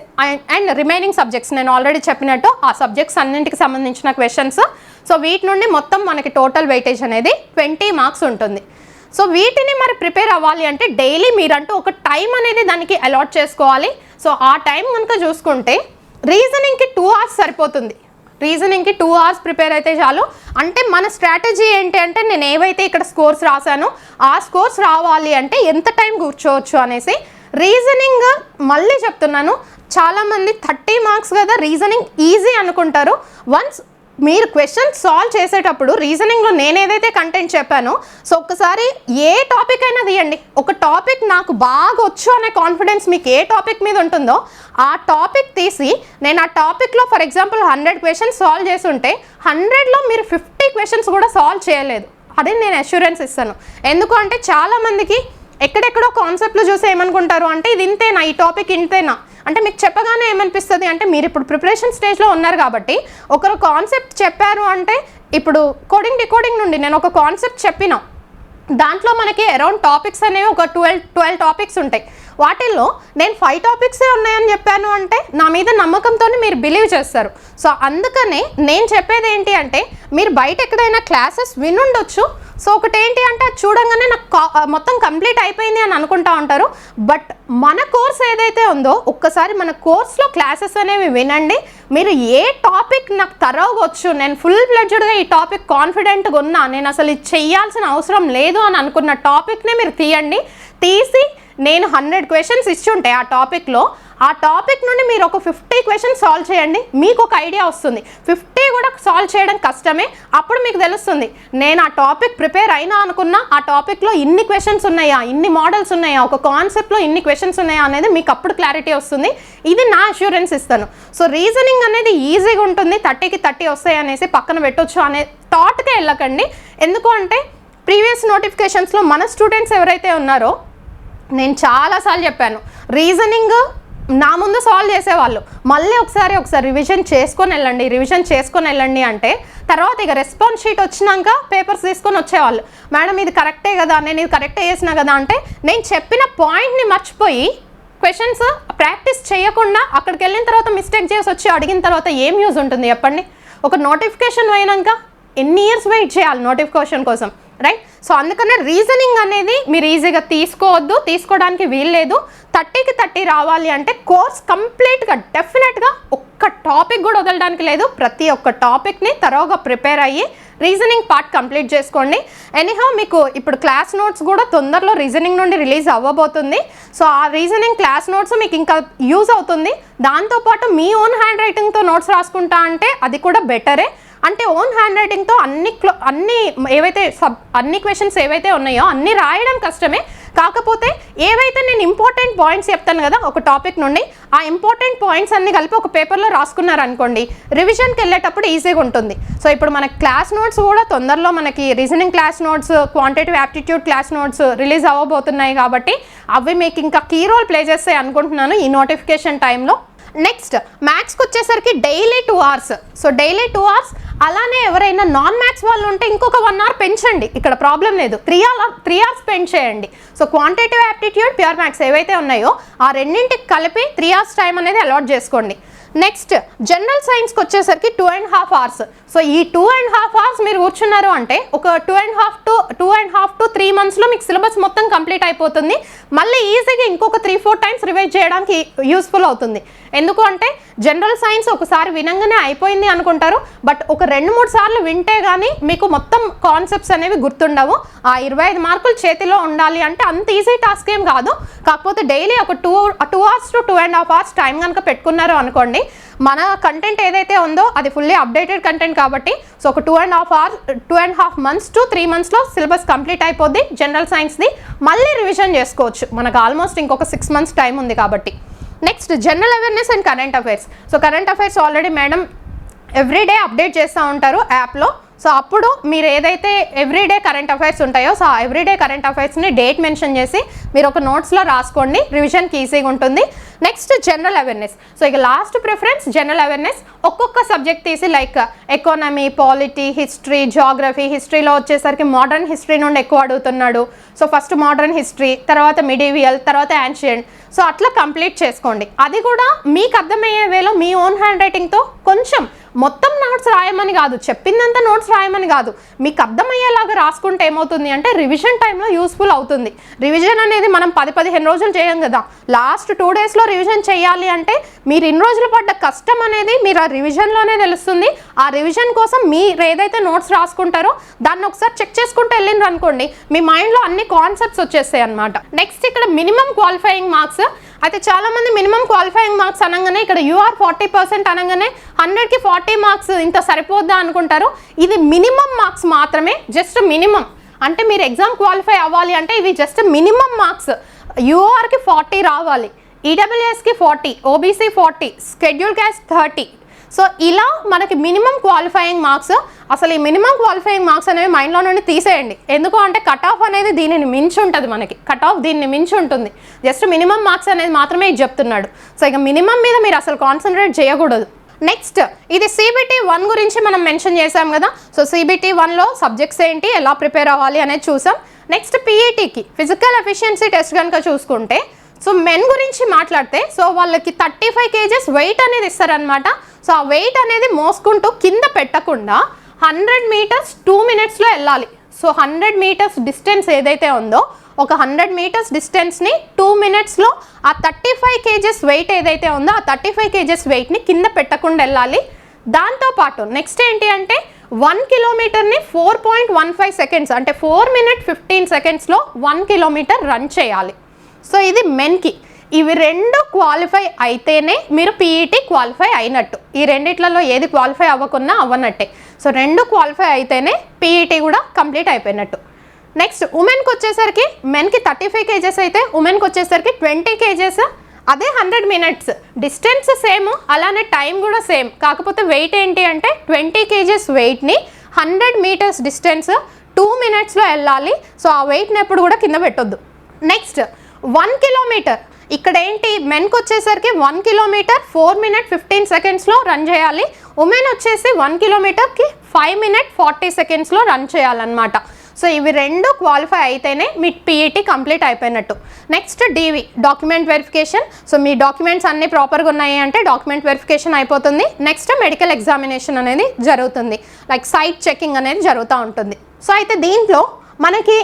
and remaining subjects నేను ఆల్రెడీ చెప్పినట్టు ఆ సబ్జెక్ట్స్ అన్నింటికి సంబంధించిన క్వశ్చన్స్. సో వీటి నుండి మొత్తం మనకి టోటల్ వెయిటేజ్ అనేది 20 మార్క్స్ ఉంటుంది. సో వీటిని మరి ప్రిపేర్ అవ్వాలి అంటే డైలీ మీరంటూ ఒక టైం అనేది దానికి అలాట్ చేసుకోవాలి. సో ఆ టైం కనుక చూసుకుంటే రీజనింగ్కి 2 hours సరిపోతుంది. రీజనింగ్కి 2 hours ప్రిపేర్ అయితే చాలు. అంటే మన స్ట్రాటజీ ఏంటి అంటే నేను ఏవైతే ఇక్కడ స్కోర్స్ రాశానో ఆ స్కోర్స్ రావాలి అంటే ఎంత టైం కూర్చోవచ్చు అనేసి. రీజనింగ్ మళ్ళీ చెప్తున్నాను, చాలామంది 30 మార్క్స్ కదా రీజనింగ్ ఈజీ అనుకుంటారు. వన్స్ మీరు క్వశ్చన్ సాల్వ్ చేసేటప్పుడు రీజనింగ్లో నేను ఏదైతే కంటెంట్ చెప్పానో, సో ఒక్కసారి ఏ టాపిక్ అయినా తీయండి, ఒక టాపిక్ నాకు బాగా వచ్చు అనే కాన్ఫిడెన్స్ మీకు ఏ టాపిక్ మీద ఉంటుందో ఆ టాపిక్ తీసి నేను ఆ టాపిక్లో ఫర్ ఎగ్జాంపుల్ 100 క్వశ్చన్స్ సాల్వ్ చేసి ఉంటే 100లో మీరు 50 క్వశ్చన్స్ కూడా సాల్వ్ చేయలేదు, అదే నేను అష్యూరెన్స్ ఇస్తాను. ఎందుకు అంటే చాలామందికి ఎక్కడెక్కడో కాన్సెప్ట్లు చూసి ఏమనుకుంటారు అంటే ఇది ఇంతేనా, ఈ టాపిక్ ఇంతేనా అంటే మీకు చెప్పగానే ఏమనిపిస్తుంది అంటే మీరు ఇప్పుడు ప్రిపరేషన్ స్టేజ్లో ఉన్నారు కాబట్టి ఒకరు కాన్సెప్ట్ చెప్పారు అంటే, ఇప్పుడు కోడింగ్ డికోడింగ్ నుండి నేను ఒక కాన్సెప్ట్ చెప్పినా దాంట్లో మనకి అరౌండ్ టాపిక్స్ అనేవి ఒక 12 టాపిక్స్ ఉంటాయి. వాటిల్లో నేను 5 టాపిక్సే ఉన్నాయని చెప్పాను అంటే నా మీద నమ్మకంతో మీరు బిలీవ్ చేస్తారు. సో అందుకనే నేను చెప్పేది ఏంటి అంటే మీరు బయట ఎక్కడైనా క్లాసెస్ వినుండొచ్చు, సో ఒకటి ఏంటి అంటే అది చూడంగానే నాకు మొత్తం కంప్లీట్ అయిపోయింది అని అనుకుంటా ఉంటారు. బట్ మన కోర్స్ ఏదైతే ఉందో ఒక్కసారి మన కోర్స్లో క్లాసెస్ అనేవి వినండి. మీరు ఏ టాపిక్ నాకు తరోగా వచ్చు, నేను ఫుల్ ఫ్లెడ్జ్డ్గా ఈ టాపిక్ కాన్ఫిడెంట్గా ఉన్నా, నేను అసలు ఇది చెయ్యాల్సిన అవసరం లేదు అని అనుకున్న టాపిక్నే మీరు తీయండి. తీసి నేను 100 క్వశ్చన్స్ ఇచ్చి ఉంటే ఆ టాపిక్లో, ఆ టాపిక్ నుండి మీరు ఒక 50 క్వశ్చన్స్ సాల్వ్ చేయండి, మీకు ఒక ఐడియా వస్తుంది. 50 కూడా సాల్వ్ చేయడం కష్టమే, అప్పుడు మీకు తెలుస్తుంది నేను ఆ టాపిక్ ప్రిపేర్ అయినా అనుకున్నా ఆ టాపిక్లో ఇన్ని క్వశ్చన్స్ ఉన్నాయా, ఇన్ని మోడల్స్ ఉన్నాయా, ఒక కాన్సెప్ట్లో ఇన్ని క్వశ్చన్స్ ఉన్నాయా అనేది మీకు అప్పుడు క్లారిటీ వస్తుంది. ఇది నా అష్యూరెన్స్ ఇస్తాను. సో రీజనింగ్ అనేది ఈజీగా ఉంటుంది, 30కి 30 వస్తాయి అనేసి పక్కన పెట్టొచ్చు అనే థాట్కే వెళ్ళకండి. ఎందుకు అంటే ప్రీవియస్ నోటిఫికేషన్స్లో మన స్టూడెంట్స్ ఎవరైతే ఉన్నారో నేను చాలాసార్లు చెప్పాను, రీజనింగ్ నా ముందు సాల్వ్ చేసేవాళ్ళు మళ్ళీ ఒకసారి రివిజన్ చేసుకొని వెళ్ళండి అంటే తర్వాత ఇక రెస్పాన్స్ షీట్ వచ్చినాక పేపర్స్ తీసుకొని వచ్చేవాళ్ళు. మేడం ఇది కరెక్టే కదా, నేను ఇది కరెక్టే చేసినా కదా అంటే నేను చెప్పిన పాయింట్ని మర్చిపోయి క్వశ్చన్స్ ప్రాక్టీస్ చేయకుండా అక్కడికి వెళ్ళిన తర్వాత మిస్టేక్ చేసి వచ్చి అడిగిన తర్వాత ఏం యూజ్ ఉంటుంది చెప్పండి. ఒక నోటిఫికేషన్ అయినాక ఎన్ని ఇయర్స్ వెయిట్ చేయాలి నోటిఫికేషన్ కోసం, రైట్? సో అందుకనే రీజనింగ్ అనేది మీరు ఈజీగా తీసుకోవద్దు, తీసుకోవడానికి వీల్లేదు. 30కి 30 రావాలి అంటే కోర్స్ కంప్లీట్గా డెఫినెట్గా ఒక్క టాపిక్ కూడా వదలడానికి లేదు. ప్రతి ఒక్క టాపిక్ని తరోగా ప్రిపేర్ అయ్యి రీజనింగ్ పార్ట్ కంప్లీట్ చేసుకోండి. ఎనీహౌ మీకు ఇప్పుడు క్లాస్ నోట్స్ కూడా తొందరలో రీజనింగ్ నుండి రిలీజ్ అవ్వబోతుంది. సో ఆ రీజనింగ్ క్లాస్ నోట్స్ మీకు ఇంకా యూజ్ అవుతుంది. దాంతోపాటు మీ ఓన్ హ్యాండ్ రైటింగ్తో నోట్స్ రాసుకుంటా అంటే అది కూడా బెటరే. అంటే ఓన్ హ్యాండ్ రైటింగ్తో అన్ని క్వశ్చన్స్ ఏవైతే ఉన్నాయో అన్నీ రాయడం కష్టమే. కాకపోతే ఏవైతే నేను ఇంపార్టెంట్ పాయింట్స్ చెప్తాను కదా ఒక టాపిక్ నుండి, ఆ ఇంపార్టెంట్ పాయింట్స్ అన్ని కలిపి ఒక పేపర్లో రాసుకున్నారనుకోండి, రివిజన్కి వెళ్ళేటప్పుడు ఈజీగా ఉంటుంది. సో ఇప్పుడు మన క్లాస్ నోట్స్ కూడా తొందరలో మనకి reasoning class notes, quantitative aptitude class notes release అవ్వబోతున్నాయి కాబట్టి అవి మీకు ఇంకా కీ రోల్ ప్లే చేస్తాయి అనుకుంటున్నాను ఈ నోటిఫికేషన్ టైంలో. నెక్స్ట్ మ్యాథ్స్కి వచ్చేసరికి daily 2 hours. So daily 2 hours. అలానే ఎవరైనా నాన్ మ్యాథ్స్ వాళ్ళు ఉంటే ఇంకొక 1 hour పెంచండి, ఇక్కడ ప్రాబ్లం లేదు. 3 hours స్పెండ్ చేయండి. So quantitative aptitude, pure maths ఏవైతే ఉన్నాయో ఆ రెండింటికి కలిపి 3 hours టైం అనేది అలాట్ చేసుకోండి. నెక్స్ట్ జనరల్ సైన్స్కి వచ్చేసరికి 2.5 hours. సో ఈ 2.5 hours మీరు కూర్చున్నారు అంటే ఒక 2.5 to 3 monthsలో మీకు సిలబస్ మొత్తం కంప్లీట్ అయిపోతుంది. మళ్ళీ ఈజీగా ఇంకొక 3-4 times రివైజ్ చేయడానికి యూస్ఫుల్ అవుతుంది. ఎందుకు అంటే జనరల్ సైన్స్ ఒకసారి వినంగానే అయిపోయింది అనుకుంటారు, బట్ ఒక 2-3 సార్లు వింటే కానీ మీకు మొత్తం కాన్సెప్ట్స్ అనేవి గుర్తుండవు. ఆ 25 మార్కులు చేతిలో ఉండాలి అంటే అంత ఈజీ టాస్క్ ఏం కాదు. కాకపోతే డైలీ ఒక 2 hours to 2.5 hours టైం కనుక పెట్టుకున్నారు అనుకోండి, మన కంటెంట్ ఏదైతే ఉందో అది ఫుల్లీ అప్డేటెడ్ కంటెంట్ కాబట్టి సో ఒక 2.5 months to 3 monthsలో సిలబస్ కంప్లీట్ అయిపోద్ది జనరల్ సైన్స్ది. మళ్ళీ రివిజన్ చేసుకోవచ్చు, మనకు ఆల్మోస్ట్ ఇంకొక 6 months టైం ఉంది కాబట్టి. Next general awareness and current affairs. So current affairs already madam everyday update చేస్తూ ఉంటారు యాప్లో. సో అప్పుడు మీరు ఏదైతే ఎవ్రీడే కరెంట్ అఫైర్స్ ఉంటాయో సో ఆ ఎవ్రీడే కరెంట్ అఫైర్స్ని డేట్ మెన్షన్ చేసి మీరు ఒక నోట్స్లో రాసుకోండి, రివిజన్కి ఈజీగా ఉంటుంది. Next general awareness. సో ఇక లాస్ట్ ప్రిఫరెన్స్ జనరల్ అవేర్నెస్. ఒక్కొక్క సబ్జెక్ట్ తీసి like economy, polity, history, geography. హిస్టరీలో వచ్చేసరికి మోడర్న్ హిస్టరీ నుండి ఎక్కువ అడుగుతున్నాడు. సో ఫస్ట్ మోడర్న్ హిస్టరీ, తర్వాత మిడీవియల్, తర్వాత యాన్షియంట్. సో అట్లా కంప్లీట్ చేసుకోండి. అది కూడా మీకు అర్థమయ్యే వేలో మీ ఓన్ హ్యాండ్ రైటింగ్తో కొంచెం మొత్తం నోట్స్ రాయమని కాదు, చెప్పిందంతా నోట్స్ రాయమని కాదు, మీకు అర్థమయ్యేలాగా రాసుకుంటే ఏమవుతుంది అంటే రివిజన్ టైంలో యూస్ఫుల్ అవుతుంది. రివిజన్ అనేది మనం 10-15 రోజులు చేయం కదా, లాస్ట్ 2 daysలో రివిజన్ చేయాలి అంటే మీరు ఇన్ని రోజులు పడ్డ కష్టం అనేది మీరు ఆ రివిజన్లోనే తెలుస్తుంది. ఆ రివిజన్ కోసం మీరు ఏదైతే నోట్స్ రాసుకుంటారో దాన్ని ఒకసారి చెక్ చేసుకుంటూ వెళ్ళిండ్రు అనుకోండి, మీ మైండ్లో అన్ని కాన్సెప్ట్స్ వచ్చేస్తాయి అనమాట. నెక్స్ట్ ఇక్కడ మినిమం క్వాలిఫైయింగ్ మార్క్స్. అయితే చాలామంది మినిమం క్వాలిఫైయింగ్ మార్క్స్ అనగానే ఇక్కడ యూఆర్ 40% అనగానే 100కి 40 మార్క్స్ ఇంత సరిపోద్దా అనుకుంటారు. ఇది మినిమం మార్క్స్ మాత్రమే, జస్ట్ మినిమం. అంటే మీరు ఎగ్జామ్ క్వాలిఫై అవ్వాలి అంటే ఇవి జస్ట్ మినిమం మార్క్స్. యూఆర్కి 40 రావాలి, ఈడబ్ల్యూఎస్కి 40, ఓబీసీ 40, షెడ్యూల్ క్యాస్ట్ 30. సో ఇలా మనకి మినిమం క్వాలిఫైయింగ్ మార్క్స్. అసలు ఈ మినిమం క్వాలిఫైయింగ్ మార్క్స్ అనేవి మైండ్లో నుండి తీసేయండి. ఎందుకు అంటే కట్ ఆఫ్ అనేది దీనిని మించి ఉంటుంది, మనకి కట్ ఆఫ్ దీన్ని మించి ఉంటుంది. జస్ట్ మినిమం మార్క్స్ అనేది మాత్రమే ఇది చెప్తున్నాడు. సో ఇక మినిమం మీద మీరు అసలు కాన్సన్ట్రేట్ చేయకూడదు. నెక్స్ట్ ఇది CBT 1 గురించి మనం మెన్షన్ చేసాం కదా. సో CBT 1లో సబ్జెక్ట్స్ ఏంటి, ఎలా ప్రిపేర్ అవ్వాలి అనేది చూసాం. నెక్స్ట్ PETకి ఫిజికల్ ఎఫిషియన్సీ టెస్ట్ కనుక చూసుకుంటే సో మెన్ గురించి మాట్లాడితే సో వాళ్ళకి 35 kgs వెయిట్ అనేది ఇస్తారనమాట. సో ఆ వెయిట్ అనేది మోసుకుంటూ కింద పెట్టకుండా 100 meters 2 minutesలో వెళ్ళాలి. సో 100 meters డిస్టెన్స్ ఏదైతే ఉందో ఒక 100 meters డిస్టెన్స్ని 2 minutesలో ఆ 35 kgs వెయిట్ ఏదైతే ఉందో ఆ 35 kgs వెయిట్ని కింద పెట్టకుండా వెళ్ళాలి. దాంతోపాటు నెక్స్ట్ ఏంటి అంటే 1 kilometerని 4.15 seconds అంటే 4 minutes 15 secondsలో 1 kilometer రన్ చేయాలి. సో ఇది మెన్కి. ఇవి 2 క్వాలిఫై అయితేనే మీరు PET క్వాలిఫై అయినట్టు. ఈ రెండిట్లలో ఏది క్వాలిఫై అవ్వకున్నా అవ్వనట్టే. సో 2 క్వాలిఫై అయితేనే PET కూడా కంప్లీట్ అయిపోయినట్టు. నెక్స్ట్ ఉమెన్కి వచ్చేసరికి మెన్కి 35 kgs అయితే ఉమెన్కి వచ్చేసరికి 20 kgs. అదే 100 minutes డిస్టెన్స్ సేమ్, అలానే టైం కూడా సేమ్. కాకపోతే వెయిట్ ఏంటి అంటే 20 kgs వెయిట్ని 100 meters డిస్టెన్స్ 2 minutesలో వెళ్ళాలి. సో ఆ వెయిట్ని ఎప్పుడు కూడా కింద పెట్టొద్దు. Next 1 kilometer. ఇక్కడ ఏంటి మెన్కి వచ్చేసరికి 1 kilometer 4 minutes 15 secondsలో రన్ చేయాలి. ఉమెన్ వచ్చేసి 1 kilometerకి 5 minutes 40 secondsలో రన్ చేయాలన్నమాట. సో ఇవి రెండు క్వాలిఫై అయితేనే మీ పీఈటీ కంప్లీట్ అయిపోయినట్టు. Next DV document verification. So మీ డాక్యుమెంట్స్ అన్నీ ప్రాపర్గా ఉన్నాయి అంటే డాక్యుమెంట్ వెరిఫికేషన్ అయిపోతుంది. నెక్స్ట్ మెడికల్ ఎగ్జామినేషన్ అనేది జరుగుతుంది, లైక్ సైట్ చెకింగ్ అనేది జరుగుతూ ఉంటుంది. సో అయితే దీంట్లో మనకి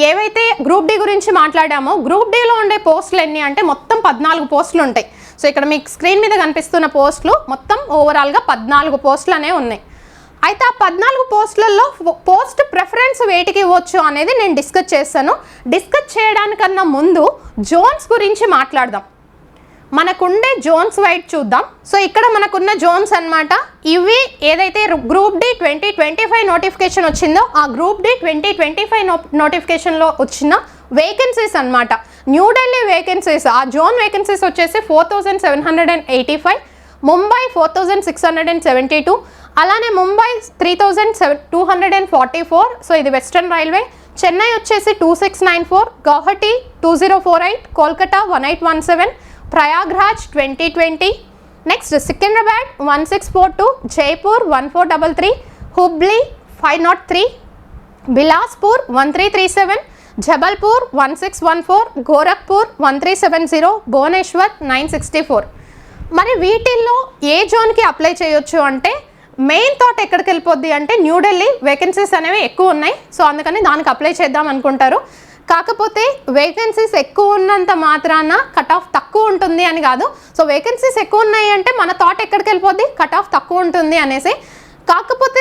ఏవైతే గ్రూప్ డి గురించి మాట్లాడామో గ్రూప్ డిలో ఉండే పోస్టులు ఎన్ని అంటే మొత్తం 14 పోస్టులు ఉంటాయి. సో ఇక్కడ మీకు స్క్రీన్ మీద కనిపిస్తున్న పోస్టులు మొత్తం ఓవరాల్గా 14 పోస్టులు అనేవి ఉన్నాయి. అయితే ఆ 14 పోస్టులలో పోస్ట్ ప్రిఫరెన్స్ వేటికి ఇవ్వచ్చు అనేది నేను డిస్కస్ చేస్తాను. డిస్కస్ చేయడానికన్నా ముందు జోన్స్ గురించి మాట్లాడదాం. మనకుండే జోన్స్ వైట్ చూద్దాం. సో ఇక్కడ మనకున్న జోన్స్ అన్నమాట ఇవి. ఏదైతే గ్రూప్ డి 2025 నోటిఫికేషన్ వచ్చిందో ఆ గ్రూప్ డి 2025 నోటిఫికేషన్లో వచ్చిన వేకెన్సీస్ అన్నమాట. న్యూఢిల్లీ వేకెన్సీస్, ఆ జోన్ వేకెన్సీస్ వచ్చేసి 4785, ముంబై 4672, అలానే ముంబై 3244. సో ఇది వెస్టర్న్ రైల్వే. చెన్నై వచ్చేసి 2694, గౌహటి 2048, కోల్కతా 1817, ప్రయాగ్రాజ్ 2020. నెక్స్ట్ సికింద్రాబాద్ 1642, జైపూర్ 1433, హుబ్లీ 503, బిలాస్పూర్ 1337, జబల్పూర్ 1614, గోరఖ్పూర్ 1370, భువనేశ్వర్ 964. మరి వీటిల్లో ఏ జోన్కి అప్లై చేయొచ్చు అంటే మెయిన్ థాట్ ఎక్కడికి వెళ్ళిపోద్ది అంటే న్యూఢిల్లీ వేకెన్సీస్ అనేవి ఎక్కువ ఉన్నాయి. సో అందుకని దానికి అప్లై చేద్దాం అనుకుంటారు. కాకపోతే వేకెన్సీస్ ఎక్కువ ఉన్నంత మాత్రాన కట్ ఆఫ్ తక్కువ ఉంటుంది అని కాదు. సో వేకెన్సీస్ ఎక్కువ ఉన్నాయి అంటే మన థాట్ ఎక్కడికి వెళ్ళిపోద్ది, కట్ ఆఫ్ తక్కువ ఉంటుంది అనేసి. కాకపోతే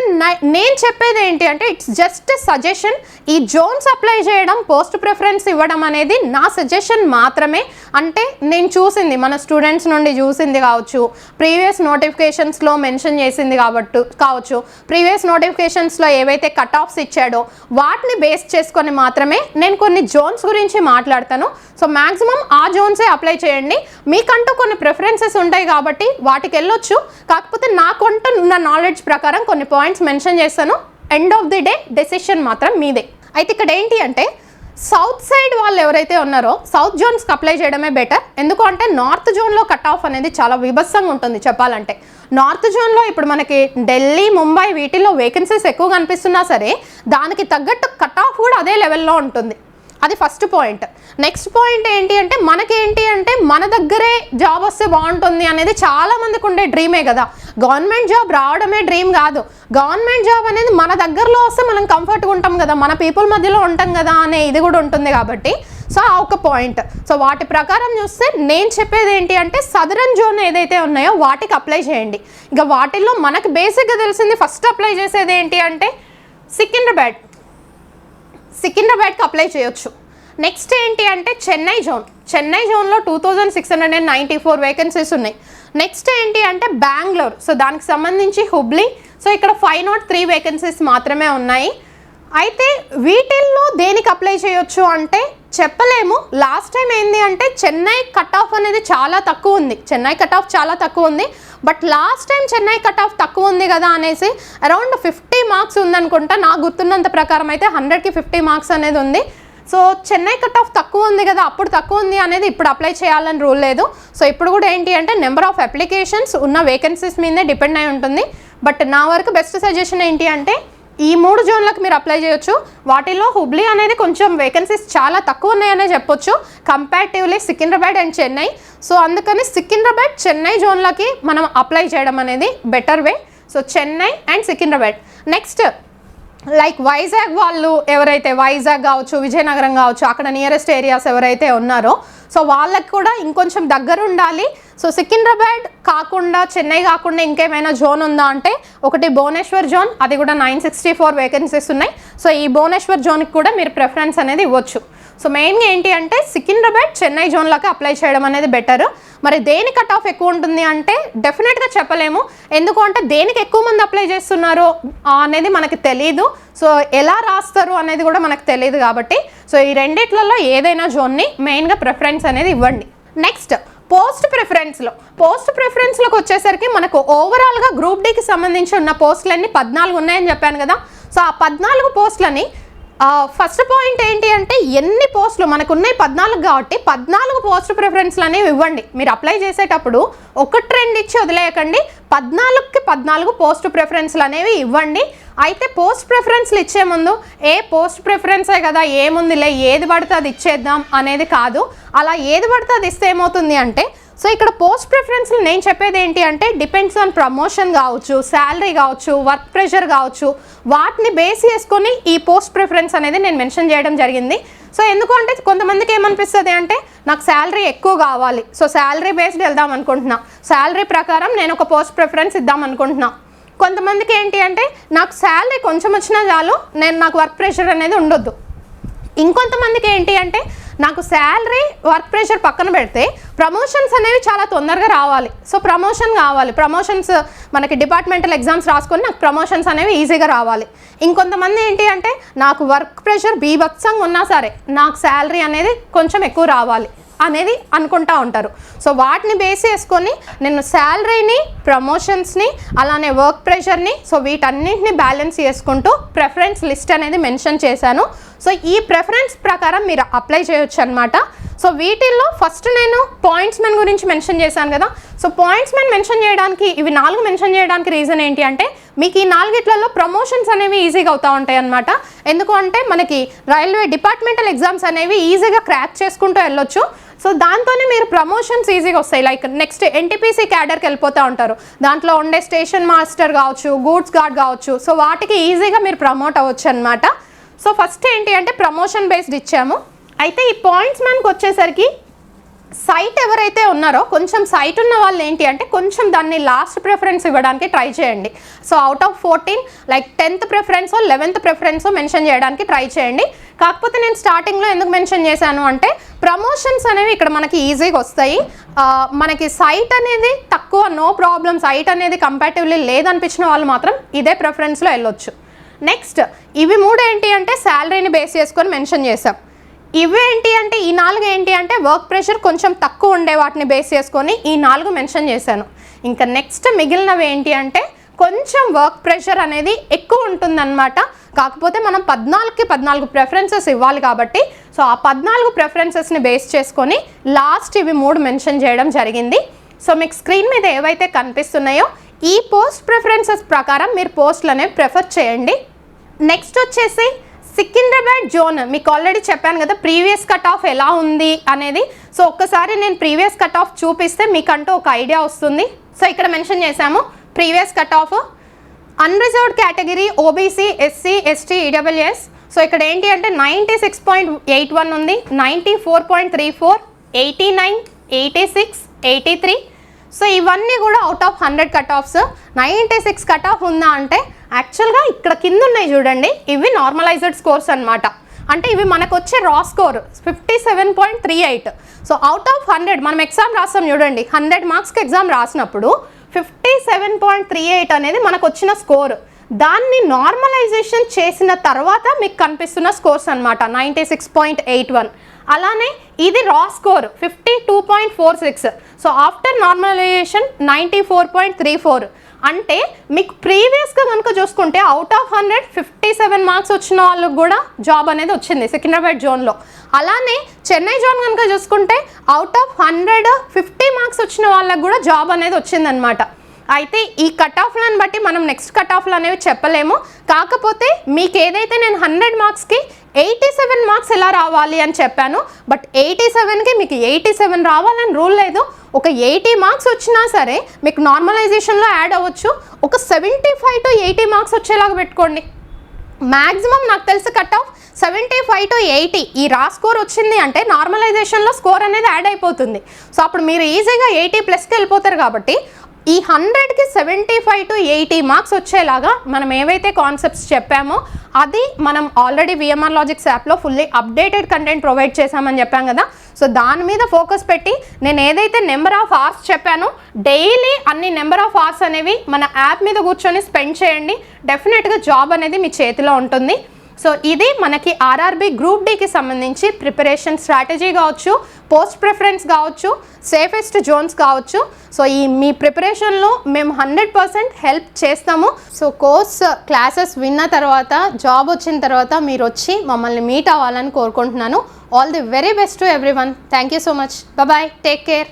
నేను చెప్పేది ఏంటి అంటే ఇట్స్ జస్ట్ సజెషన్. ఈ జోన్స్ అప్లై చేయడం, పోస్ట్ ప్రిఫరెన్స్ ఇవ్వడం అనేది నా సజెషన్ మాత్రమే. అంటే నేను చూసింది, మన స్టూడెంట్స్ నుండి చూసింది కావచ్చు, ప్రీవియస్ నోటిఫికేషన్స్లో మెన్షన్ చేసింది కావచ్చు, ప్రీవియస్ నోటిఫికేషన్స్లో ఏవైతే కట్ ఆఫ్స్ ఇచ్చాడో వాటిని బేస్ చేసుకొని మాత్రమే నేను కొన్ని జోన్స్ గురించి మాట్లాడతాను. సో మ్యాక్సిమం ఆ జోన్సే అప్లై చేయండి. మీకంటూ కొన్ని ప్రిఫరెన్సెస్ ఉంటాయి కాబట్టి వాటికి వెళ్ళొచ్చు. కాకపోతే నాకంటూ ఉన్న నాలెడ్జ్ ప్రకారం కొన్ని పాయింట్స్ మెన్షన్ చేస్తాను. End of the day decision మాత్రం మీదే. అయితే ఇక్కడ ఏంటి అంటే సౌత్ సైడ్ వాళ్ళు ఎవరైతే ఉన్నారో సౌత్ జోన్స్కి అప్లై చేయడమే బెటర్. ఎందుకు అంటే నార్త్ జోన్లో కట్ ఆఫ్ అనేది చాలా విభత్సంగా ఉంటుంది చెప్పాలంటే. నార్త్ జోన్లో ఇప్పుడు మనకి ఢిల్లీ, ముంబై వీటిల్లో వేకెన్సీస్ ఎక్కువ కనిపిస్తున్నా సరే దానికి తగ్గట్టు కట్ ఆఫ్ కూడా అదే లెవెల్లో ఉంటుంది. అది ఫస్ట్ పాయింట్. నెక్స్ట్ పాయింట్ ఏంటి అంటే మనకేంటి అంటే మన దగ్గరే జాబ్ వస్తే బాగుంటుంది అనేది చాలా మందికి ఉండే డ్రీమే కదా. గవర్నమెంట్ జాబ్ రావడమే డ్రీమ్ కాదు, గవర్నమెంట్ జాబ్ అనేది మన దగ్గరలో వస్తే మనం కంఫర్ట్గా ఉంటాం కదా, మన పీపుల్ మధ్యలో ఉంటాం కదా అనే ఇది కూడా ఉంటుంది కాబట్టి. సో ఆ ఒక పాయింట్. సో వాటి ప్రకారం చూస్తే నేను చెప్పేది ఏంటి అంటే సదరన్ జోన్ ఏదైతే ఉన్నాయో వాటికి అప్లై చేయండి. ఇక వాటిల్లో మనకు బేసిక్గా తెలిసింది ఫస్ట్ అప్లై చేసేది ఏంటి అంటే సికింద్రాబాద్కి అప్లై చేయొచ్చు. నెక్స్ట్ ఏంటి అంటే చెన్నై జోన్లో 2694 వేకెన్సీస్ ఉన్నాయి. నెక్స్ట్ ఏంటి అంటే బెంగళూరు. సో దానికి సంబంధించి హుబ్లీ. సో ఇక్కడ 503 వేకెన్సీస్ మాత్రమే ఉన్నాయి. అయితే వీటిల్లో దేనికి అప్లై చేయొచ్చు అంటే చెప్పలేము. లాస్ట్ టైం ఏంటి అంటే చెన్నై కట్ ఆఫ్ అనేది చాలా తక్కువ ఉంది. But last time Chennai cut off తక్కువ ఉంది కదా అనేసి అరౌండ్ 50 మార్క్స్ ఉందనుకుంటా. నాకు గుర్తున్నంత ప్రకారం అయితే 100కి 50 మార్క్స్ అనేది ఉంది. సో చెన్నై కట్ ఆఫ్ తక్కువ ఉంది కదా, అప్పుడు తక్కువ ఉంది అనేది ఇప్పుడు అప్లై చేయాలని రూల్ లేదు. సో ఇప్పుడు కూడా ఏంటి అంటే నెంబర్ ఆఫ్ అప్లికేషన్స్ ఉన్న వేకెన్సీస్ మీదే డిపెండ్ అయి ఉంటుంది. బట్ నా వరకు బెస్ట్ సజెషన్ ఏంటి అంటే ఈ 3 జోన్లకు మీరు అప్లై చేయొచ్చు. వాటిలో హుబ్లీ అనేది కొంచెం వేకెన్సీస్ చాలా తక్కువ ఉన్నాయనే చెప్పొచ్చు comparatively Secunderabad and Chennai. So అందుకని సికింద్రాబాద్, చెన్నై జోన్లకి మనం అప్లై చేయడం అనేది better way. So Chennai and Secunderabad. Next like Vizag వాళ్ళు ఎవరైతే, వైజాగ్ కావచ్చు, విజయనగరం కావచ్చు, అక్కడ నియరెస్ట్ ఏరియాస్ ఎవరైతే ఉన్నారో సో వాళ్ళకి కూడా ఇంకొంచెం దగ్గర ఉండాలి. సో సికింద్రాబాద్ కాకుండా, చెన్నై కాకుండా ఇంకేమైనా జోన్ ఉందా అంటే ఒకటి భువనేశ్వర్ జోన్, అది కూడా 964 వేకెన్సీస్ ఉన్నాయి. సో ఈ భువనేశ్వర్ జోన్కి కూడా మీరు ప్రిఫరెన్స్ అనేది ఇవ్వచ్చు. సో మెయిన్గా ఏంటి అంటే సికింద్రాబాద్, చెన్నై జోన్లకి అప్లై చేయడం అనేది బెటర్. మరి దేని కట్ ఆఫ్ ఎక్కువ ఉంటుంది అంటే డెఫినెట్గా చెప్పలేము. ఎందుకు అంటే దేనికి ఎక్కువ మంది అప్లై చేస్తున్నారో అనేది మనకి తెలీదు. సో ఎలా రాస్తారు అనేది కూడా మనకు తెలియదు కాబట్టి సో ఈ రెండిట్లలో ఏదైనా జోన్ని మెయిన్గా ప్రిఫరెన్స్ అనేది ఇవ్వండి. నెక్స్ట్ పోస్ట్ ప్రిఫరెన్స్లోకి వచ్చేసరికి మనకు ఓవరాల్గా గ్రూప్ డికి సంబంధించి ఉన్న పోస్టులన్నీ 14 ఉన్నాయని చెప్పాను కదా. సో ఆ 14 పోస్టులని ఫస్ట్ పాయింట్ ఏంటి అంటే ఎన్ని పోస్టులు మనకు ఉన్నాయి 14 కాబట్టి 14 పోస్ట్ ప్రిఫరెన్స్లు అనేవి ఇవ్వండి. మీరు అప్లై చేసేటప్పుడు 1-2 ఇచ్చి వదిలేయకండి, 14కి 14 పోస్ట్ ప్రిఫరెన్స్లు అనేవి ఇవ్వండి. అయితే పోస్ట్ ప్రిఫరెన్స్లు ఇచ్చే ముందు పోస్ట్ ప్రిఫరెన్సే కదా ఏముందిలే ఏది పడితే అది ఇచ్చేద్దాం అనేది కాదు. అలా ఏది పడితే అది ఇస్తే ఏమవుతుంది అంటే సో ఇక్కడ పోస్ట్ ప్రిఫరెన్స్లు నేను చెప్పేది ఏంటి అంటే డిపెండ్స్ ఆన్ ప్రమోషన్ కావచ్చు, శాలరీ కావచ్చు, వర్క్ ప్రెషర్ కావచ్చు, వాటిని బేస్ చేసుకొని ఈ పోస్ట్ ప్రిఫరెన్స్ అనేది నేను మెన్షన్ చేయడం జరిగింది. సో ఎందుకు అంటే కొంతమందికి ఏమనిపిస్తుంది అంటే నాకు శాలరీ ఎక్కువ కావాలి, సో శాలరీ బేస్డ్ వెళ్దాం అనుకుంటున్నా, శాలరీ ప్రకారం నేను ఒక పోస్ట్ ప్రిఫరెన్స్ ఇద్దాం అనుకుంటున్నా. కొంతమందికి ఏంటి అంటే నాకు శాలరీ కొంచెం వచ్చినా చాలు, నాకు వర్క్ ప్రెషర్ అనేది ఉండొద్దు. ఇంకొంతమందికి ఏంటి అంటే నాకు శాలరీ వర్క్ ప్రెషర్ పక్కన పెడితే ప్రమోషన్స్ అనేవి చాలా తొందరగా రావాలి, సో ప్రమోషన్ కావాలి, ప్రమోషన్స్ మనకి డిపార్ట్మెంటల్ ఎగ్జామ్స్ రాసుకొని నాకు ప్రమోషన్స్ అనేవి ఈజీగా రావాలి. ఇంకొంతమంది ఏంటి అంటే నాకు వర్క్ ప్రెషర్ బీభత్సంగా ఉన్నా సరే నాకు శాలరీ అనేది కొంచెం ఎక్కువ రావాలి అనేది అనుకుంటూ ఉంటారు. సో వాటిని బేస్ చేసుకొని నేను శాలరీని, ప్రమోషన్స్ని, అలానే వర్క్ ప్రెషర్ని, సో వీటన్నింటిని బ్యాలెన్స్ చేసుకుంటూ ప్రిఫరెన్స్ లిస్ట్ అనేది మెన్షన్ చేశాను. సో ఈ ప్రిఫరెన్స్ ప్రకారం మీరు అప్లై చేయొచ్చు అనమాట. సో వీటిల్లో ఫస్ట్ నేను పాయింట్స్ మెన్ గురించి మెన్షన్ చేశాను కదా. సో పాయింట్స్ మెన్ మెన్షన్ చేయడానికి ఇవి 4 మెన్షన్ చేయడానికి రీజన్ ఏంటి అంటే మీకు ఈ 4 ప్రమోషన్స్ అనేవి ఈజీగా అవుతూ ఉంటాయి అనమాట. ఎందుకు అంటే మనకి రైల్వే డిపార్ట్మెంటల్ ఎగ్జామ్స్ అనేవి ఈజీగా క్రాక్ చేసుకుంటూ వెళ్ళొచ్చు. సో దాంతోనే మీరు ప్రమోషన్స్ ఈజీగా వస్తాయి. లైక్ నెక్స్ట్ ఎన్టీపీసీ క్యాడర్కి వెళ్ళిపోతూ ఉంటారు, దాంట్లో ఉండే స్టేషన్ మాస్టర్ కావచ్చు, గూడ్స్ గార్డ్ కావచ్చు, సో వాటికి ఈజీగా మీరు ప్రమోట్ అవ్వచ్చు అనమాట. సో ఫస్ట్ ఏంటి అంటే ప్రమోషన్ బేస్డ్ ఇచ్చాము. అయితే ఈ పాయింట్స్ మ్యాన్కి వచ్చేసరికి సైట్ ఎవరైతే ఉన్నారో కొంచెం సైట్ ఉన్న వాళ్ళు ఏంటి అంటే కొంచెం దాన్ని లాస్ట్ ప్రిఫరెన్స్ ఇవ్వడానికి ట్రై చేయండి. So out of 14 like 10th preference 11th preference mention చేయడానికి ట్రై చేయండి. కాకపోతే నేను స్టార్టింగ్లో ఎందుకు మెన్షన్ చేశాను అంటే ప్రమోషన్స్ అనేవి ఇక్కడ మనకి ఈజీగా వస్తాయి. మనకి సైట్ అనేది తక్కువ, నో ప్రాబ్లం, సైట్ అనేది కంపారిటివ్లీ లేదనిపించిన వాళ్ళు మాత్రం ఇదే ప్రిఫరెన్స్లో వెళ్ళొచ్చు. నెక్స్ట్ ఇవి 3 ఏంటి అంటే శాలరీని బేస్ చేసుకొని మెన్షన్ చేసాం. ఇవేంటి అంటే ఈ 4 ఏంటి అంటే వర్క్ ప్రెషర్ కొంచెం తక్కువ ఉండే వాటిని బేస్ చేసుకొని ఈ 4 మెన్షన్ చేశాను. ఇంకా నెక్స్ట్ మిగిలినవి ఏంటి అంటే కొంచెం వర్క్ ప్రెషర్ అనేది ఎక్కువ ఉంటుందన్నమాట. కాకపోతే మనం 14కి 14 ప్రిఫరెన్సెస్ ఇవ్వాలి కాబట్టి సో ఆ 14 ప్రిఫరెన్సెస్ని బేస్ చేసుకొని లాస్ట్ ఇవి 3 మెన్షన్ చేయడం జరిగింది. సో మీకు స్క్రీన్ మీద ఏవైతే కనిపిస్తున్నాయో ఈ పోస్ట్ ప్రిఫరెన్సెస్ ప్రకారం మీరు పోస్టులు అనేవి ప్రిఫర్ చేయండి. నెక్స్ట్ వచ్చేసి సికింద్రాబాద్ జోన్ మీకు ఆల్రెడీ చెప్పాను కదా ప్రీవియస్ కట్ ఆఫ్ ఎలా ఉంది అనేది. సో ఒక్కసారి నేను ప్రీవియస్ కట్ ఆఫ్ చూపిస్తే మీకంటూ ఒక ఐడియా వస్తుంది. సో ఇక్కడ మెన్షన్ చేశాము previous cut off unreserved category OBC, SC, ST, EWS. So ఇక్కడ ఏంటి అంటే 96.81 ఉంది, 94.34, 89, 86, 83. సో ఇవన్నీ కూడా out of 100 cut offs. 96 cut off ఉందా అంటే యాక్చువల్గా ఇక్కడ కింద ఉన్నాయి చూడండి, ఇవి నార్మలైజ్డ్ స్కోర్స్ అనమాట. అంటే ఇవి మనకు వచ్చే రా స్కోర్ 57.38. సో అవుట్ ఆఫ్ 100 మనం ఎగ్జామ్ రాస్తాం చూడండి, 100 మార్క్స్కి ఎగ్జామ్ రాసినప్పుడు 57.38 అనేది మనకు వచ్చిన స్కోర్. దాన్ని నార్మలైజేషన్ చేసిన తర్వాత మీకు కనిపిస్తున్న స్కోర్స్ అనమాట 96.81. అలానే ఇది రా స్కోర్ 52.46. So after normalisation 94.34. అంటే మీకు ప్రీవియస్గా కనుక చూసుకుంటే అవుట్ ఆఫ్ 100 57 మార్క్స్ వచ్చిన వాళ్ళకి కూడా జాబ్ అనేది వచ్చింది సికింద్రాబాద్ జోన్లో. అలానే చెన్నై జోన్ కనుక చూసుకుంటే అవుట్ ఆఫ్ 100 50 మార్క్స్ వచ్చిన వాళ్ళకి కూడా జాబ్ అనేది వచ్చిందనమాట. అయితే ఈ కట్ ఆఫ్లను బట్టి మనం నెక్స్ట్ కట్ ఆఫ్లు అనేవి చెప్పలేము. కాకపోతే మీకు ఏదైతే నేను 100 మార్క్స్కి 87 మార్క్స్ ఎలా రావాలి అని చెప్పాను, బట్ 87కి మీకు 87 రావాలని రూల్ లేదు. ఒక 80 మార్క్స్ వచ్చినా సరే మీకు నార్మలైజేషన్లో యాడ్ అవ్వచ్చు. ఒక 75 to 80 మార్క్స్ వచ్చేలాగా పెట్టుకోండి. మ్యాక్సిమం నాకు తెలిసి కట్ ఆఫ్ 75 to 80 ఈ రా స్కోర్ వచ్చింది అంటే నార్మలైజేషన్లో స్కోర్ అనేది యాడ్ అయిపోతుంది. సో అప్పుడు మీరు ఈజీగా 80+ వెళ్ళిపోతారు. కాబట్టి ఈ 100కి 75 to 80 మార్క్స్ వచ్చేలాగా మనం ఏవైతే కాన్సెప్ట్స్ చెప్పామో అది మనం ఆల్రెడీ విఎంఆర్ లాజిక్స్ యాప్లో ఫుల్లీ అప్డేటెడ్ కంటెంట్ ప్రొవైడ్ చేశామని చెప్పాం కదా. సో దాని మీద ఫోకస్ పెట్టి నేను ఏదైతే నెంబర్ ఆఫ్ అవర్స్ చెప్పానో డైలీ అన్ని నెంబర్ ఆఫ్ అవర్స్ అనేవి మన యాప్ మీద కూర్చొని స్పెండ్ చేయండి. డెఫినెట్గా జాబ్ అనేది మీ చేతిలో ఉంటుంది. సో ఇది మనకి ఆర్ఆర్బి గ్రూప్ డికి సంబంధించి ప్రిపరేషన్ స్ట్రాటజీ కావచ్చు, పోస్ట్ ప్రిఫరెన్స్ కావచ్చు, సేఫెస్ట్ జోన్స్ కావచ్చు. సో ఈ మీ ప్రిపరేషన్లో మేము 100% హెల్ప్ చేస్తాము. సో కోర్స్ క్లాసెస్ విన్న తర్వాత జాబ్ వచ్చిన తర్వాత మీరు వచ్చి మమ్మల్ని మీట్ అవ్వాలని కోరుకుంటున్నాను. All the very best to everyone. Thank you so much. Bye, take care.